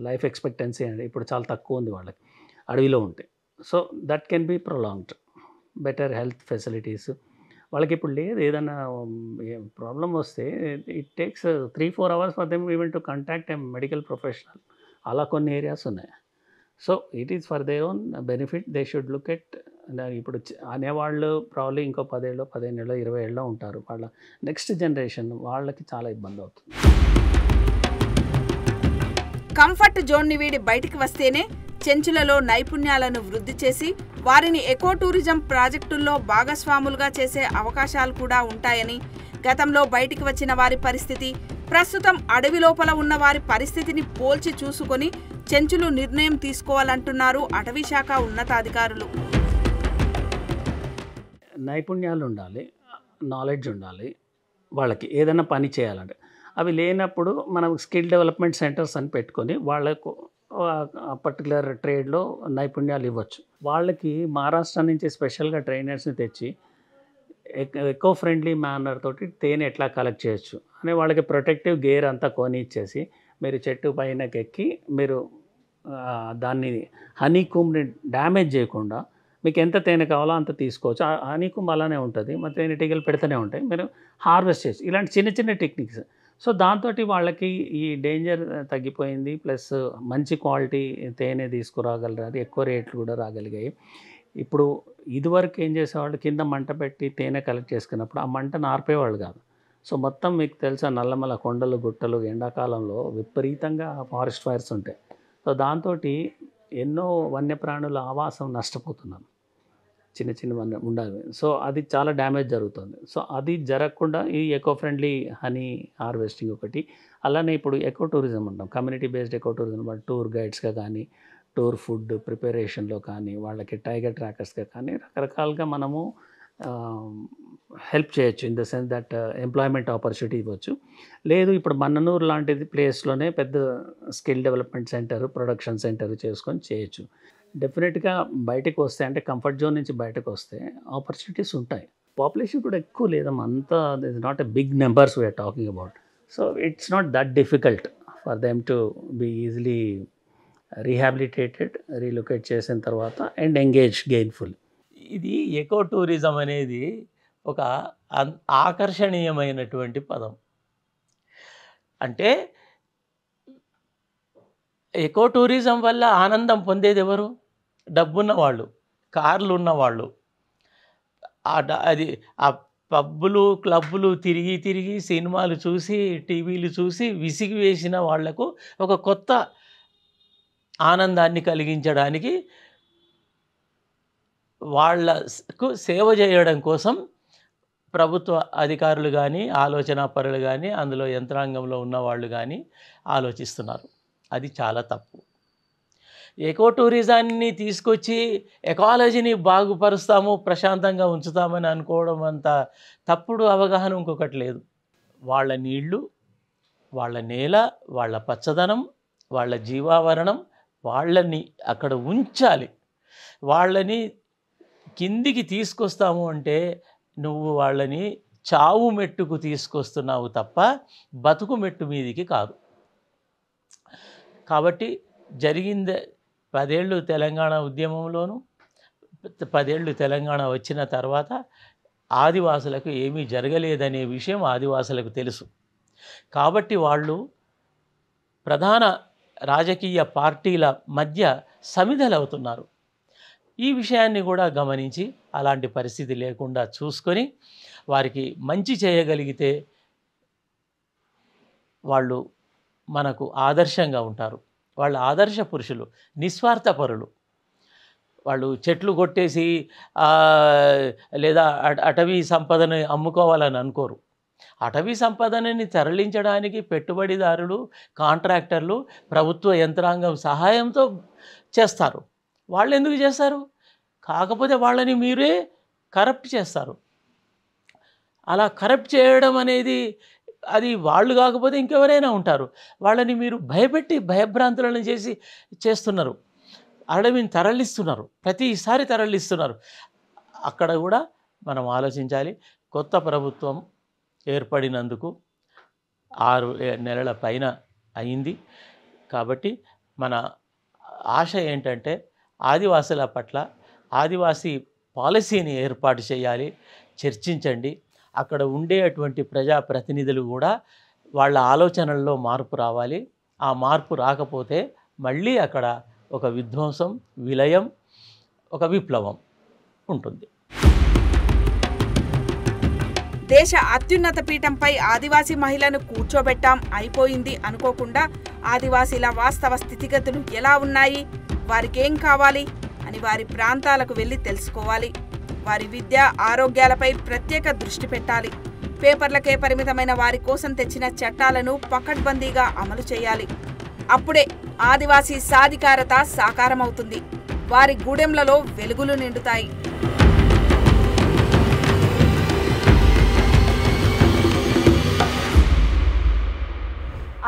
[SPEAKER 8] లైఫ్ ఎక్స్పెక్టెన్సీ అంటే ఇప్పుడు చాలా తక్కువ ఉంది వాళ్ళకి అడవిలో ఉంటే. So that can be prolonged. Better health facilities వాళ్ళకి ఇప్పుడు లేదు. ఏదైనా ప్రాబ్లం వస్తే it takes 3-4 hours for them even to contact a medical professional. అలా కొన్ని ఏరియాస్ ఉన్నాయి. So it is for their own benefit. They should look at. ఇప్పుడు అనేవాళ్ళు ప్రాబ్లీ ఇంకో 10 ఏళ్ళు 15 ఏళ్ళు 20 ఏళ్ళు ఉంటారు. వాళ్ళ నెక్స్ట్ జనరేషన్ వాళ్ళకి చాలా ఇబ్బంది అవుతుంది.
[SPEAKER 1] కంఫర్ట్ జోన్ని వీడి బయటికి వస్తేనే చెంచులలో నైపుణ్యాలను వృద్ధి చేసి వారిని ఎకో టూరిజం ప్రాజెక్టుల్లో భాగస్వాములుగా చేసే అవకాశాలు కూడా ఉంటాయని, గతంలో బయటికి వచ్చిన వారి పరిస్థితి, ప్రస్తుతం అడవి లోపల ఉన్న వారి పరిస్థితిని పోల్చి చూసుకొని చెంచులు నిర్ణయం తీసుకోవాలంటున్నారు అటవీ శాఖ ఉన్నతాధికారులు.
[SPEAKER 8] నైపుణ్యాలు ఉండాలి, నాలెడ్జ్ ఉండాలి. వాళ్ళకి ఏదైనా పని చేయాలంటే అవి లేనప్పుడు మనం స్కిల్ డెవలప్మెంట్ సెంటర్స్ అని పెట్టుకొని వాళ్ళకు పర్టికులర్ ట్రేడ్లో నైపుణ్యాలు ఇవ్వచ్చు. వాళ్ళకి మహారాష్ట్ర నుంచి స్పెషల్గా ట్రైనర్స్ని తెచ్చి ఎకో ఫ్రెండ్లీ మేనర్ తోటి తేనె ఎట్లా కలెక్ట్ చేయొచ్చు అని వాళ్ళకి ప్రొటెక్టివ్ గేర్ అంతా కొని ఇచ్చేసి మీరు చెట్టు పైనకి ఎక్కి మీరు దాన్ని హనీకూమ్ని డ్యామేజ్ చేయకుండా మీకు ఎంత తేనె కావాలో అంత తీసుకోవచ్చు. హనీకూమ్ అలానే ఉంటుంది, మరి తేనెటీగలు పెడుతూనే ఉంటాయి, మీరు హార్వెస్ట్ చేయొచ్చు. ఇలాంటి చిన్న చిన్న టెక్నిక్స్. సో దాంతో వాళ్ళకి ఈ డేంజర్ తగ్గిపోయింది, ప్లస్ మంచి క్వాలిటీ తేనె తీసుకురాగలరు, ఎక్కువ రేట్లు కూడా రాగలిగాయి. ఇప్పుడు ఇదివరకు ఏం చేసేవాళ్ళు, కింద మంట పెట్టి తేనె కలెక్ట్ చేసుకున్నప్పుడు ఆ మంటను ఆర్పేవాళ్ళు కాదు. సో మొత్తం మీకు తెలుసా నల్లమల కొండలు గుట్టలు ఎండాకాలంలో విపరీతంగా ఫారెస్ట్ ఫైర్స్ ఉంటాయి. సో దాంతో ఎన్నో వన్యప్రాణుల ఆవాసం నష్టపోతున్నాం, చిన్న చిన్న ఉండాలి. సో అది చాలా డ్యామేజ్ జరుగుతుంది. సో అది జరగకుండా ఈ ఎకో ఫ్రెండ్లీ హనీ హార్వెస్టింగ్ ఒకటి. అలానే ఇప్పుడు ఎకో టూరిజం అంటాం, కమ్యూనిటీ బేస్డ్ ఎకో టూరిజం. వాళ్ళు టూర్ గైడ్స్గా కానీ, టూర్ ఫుడ్ ప్రిపరేషన్లో కానీ, వాళ్ళకి టైగర్ ట్రాకర్స్గా కానీ రకరకాలుగా మనము హెల్ప్ చేయొచ్చు. In the sense that employment opportunity ఇవ్వచ్చు. లేదు ఇప్పుడు మన్ననూరు లాంటిది ప్లేస్లోనే పెద్ద skill development centre, production centre చేసుకొని చేయొచ్చు. డెఫినెట్గా బయటకు వస్తే అంటే కంఫర్ట్ జోన్ నుంచి బయటకు వస్తే ఆపర్చునిటీస్ ఉంటాయి. పాపులేషన్ కూడా ఎక్కువ లేదమ్మా, అంతా is not a big numbers we are talking about. So it's not that difficult for them to be easily rehabilitated, relocate చేసిన తర్వాత అండ్ ఎంగేజ్ గెయిన్ఫుల్.
[SPEAKER 9] ఇది ఎకో టూరిజం అనేది ఒక ఆకర్షణీయమైనటువంటి పదం. అంటే ఎకో టూరిజం వల్ల ఆనందం పొందేది ఎవరు? డబ్బున్న వాళ్ళు, కార్లు ఉన్నవాళ్ళు. అది ఆ పబ్బులు క్లబ్బులు తిరిగి తిరిగి సినిమాలు చూసి టీవీలు చూసి విసిగి వేసిన వాళ్లకు ఒక కొత్త ఆనందాన్ని కలిగించడానికి, వాళ్లకు సేవ చేయడం కోసం ప్రభుత్వ అధికారులు కానీ, ఆలోచన పరులు కానీ, అందులో యంత్రాంగంలో ఉన్నవాళ్ళు కానీ ఆలోచిస్తున్నారు. అది చాలా తప్పు. ఎకో టూరిజాన్ని తీసుకొచ్చి ఎకాలజీని బాగుపరుస్తాము, ప్రశాంతంగా ఉంచుతామని అనుకోవడం అంత తప్పుడు అవగాహన ఇంకొకటి లేదు. వాళ్ళ నీళ్ళు, వాళ్ళ నేల, వాళ్ళ పచ్చదనం, వాళ్ళ జీవావరణం, వాళ్ళని అక్కడ ఉంచాలి. వాళ్ళని కిందికి తీసుకొస్తాము అంటే నువ్వు వాళ్ళని చావు మెట్టుకు తీసుకొస్తున్నావు తప్ప బతుకు మెట్టు మీదికి కాదు. కాబట్టి జరిగిందే 10 ఏళ్ళు తెలంగాణ ఉద్యమంలోనూ, 10 ఏళ్ళు తెలంగాణ వచ్చిన తర్వాత ఆదివాసులకు ఏమీ జరగలేదనే విషయం ఆదివాసులకు తెలుసు. కాబట్టి వాళ్ళు ప్రధాన రాజకీయ పార్టీల మధ్య సమిధలవుతున్నారు. ఈ విషయాన్ని కూడా గమనించి అలాంటి పరిస్థితి లేకుండా చూసుకొని వారికి మంచి చేయగలిగితే వాళ్ళు మనకు ఆదర్శంగా ఉంటారు. వాళ్ళు ఆదర్శ పురుషులు, నిస్వార్థపరులు. వాళ్ళు చెట్లు కొట్టేసి లేదా అటవీ సంపదను అమ్ముకోవాలని అనుకోరు. అటవీ సంపదనని తరలించడానికి పెట్టుబడిదారులు, కాంట్రాక్టర్లు, ప్రభుత్వ యంత్రాంగం సహాయంతో చేస్తారు. వాళ్ళు ఎందుకు చేస్తారు? కాకపోతే వాళ్ళని మీరే కరప్ట్ చేస్తారు. అలా కరప్ట్ చేయడం అనేది అది వాళ్ళు కాకపోతే ఇంకెవరైనా ఉంటారు. వాళ్ళని మీరు భయపెట్టి భయభ్రాంతులను చేస్తున్నారు. అడవిని తరలిస్తున్నారు, ప్రతిసారి తరలిస్తున్నారు. అక్కడ కూడా
[SPEAKER 8] మనం ఆలోచించాలి. కొత్త ప్రభుత్వం ఏర్పడినందుకు 6 నెలల పైన అయింది. కాబట్టి మన ఆశ ఏంటంటే ఆదివాసుల పట్ల ఆదివాసీ పాలసీని ఏర్పాటు చేయాలి, చర్చించండి. అక్కడ ఉండేటువంటి ప్రజాప్రతినిధులు కూడా వాళ్ళ ఆలోచనల్లో మార్పు రావాలి. ఆ మార్పు రాకపోతే మళ్ళీ అక్కడ ఒక విధ్వంసం, విలయం, ఒక విప్లవం ఉంటుంది.
[SPEAKER 1] దేశ అత్యున్నత పీఠంపై ఆదివాసీ మహిళను కూర్చోబెట్టాం, అయిపోయింది అనుకోకుండా ఆదివాసీల వాస్తవ స్థితిగతులు ఎలా ఉన్నాయి, వారికేం కావాలి అని వారి ప్రాంతాలకు వెళ్ళి తెలుసుకోవాలి. వారి విద్య, ఆరోగ్యాలపై ప్రత్యేక దృష్టి పెట్టాలి. పేపర్లకే పరిమితమైన వారి కోసం తెచ్చిన చట్టాలను పకడ్బందీగా అమలు చేయాలి. అప్పుడే ఆదివాసీ సాధికారత సాకారమవుతుంది. వారి గూడెంలలో వెలుగులు నిండుతాయి.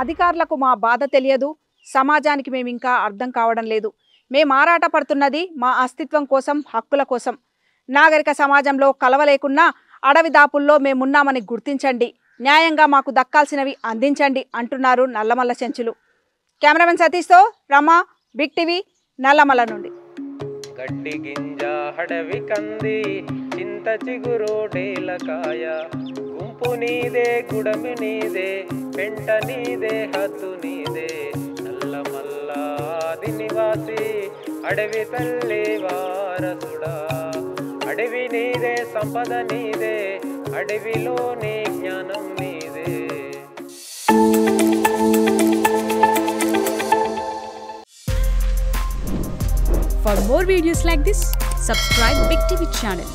[SPEAKER 1] అధికారులకు మా బాధ తెలియదు, సమాజానికి మేమింకా అర్థం కావడం లేదు. మేము ఆరాట పడుతున్నది మా అస్తిత్వం కోసం, హక్కుల కోసం. నాగరిక సమాజంలో కలవలేకున్నా అడవి దాపుల్లో మేమున్నామని గుర్తించండి, న్యాయంగా మాకు దక్కాల్సినవి అందించండి అంటున్నారు నల్లమల్ల చెంచులు. కెమెరామెన్ సతీష్తో రమ, బిగ్ టీవీ, నల్లమల్ల నుండి.
[SPEAKER 2] గడ్డి గింజ హడవి కంది, చింత చిగురు డేలకాయ, గుంపు నీదే గుడమి నీదే, పెంట నీదే హద్దు నీదే, నల్లమల్ల ఆది నివాసి అడవి తల్లి వారసుడా. అడవి నీదే సంపద నీదే, అడవిలోని జ్ఞానం నీదే.
[SPEAKER 21] For more videos like this, subscribe Big TV channel.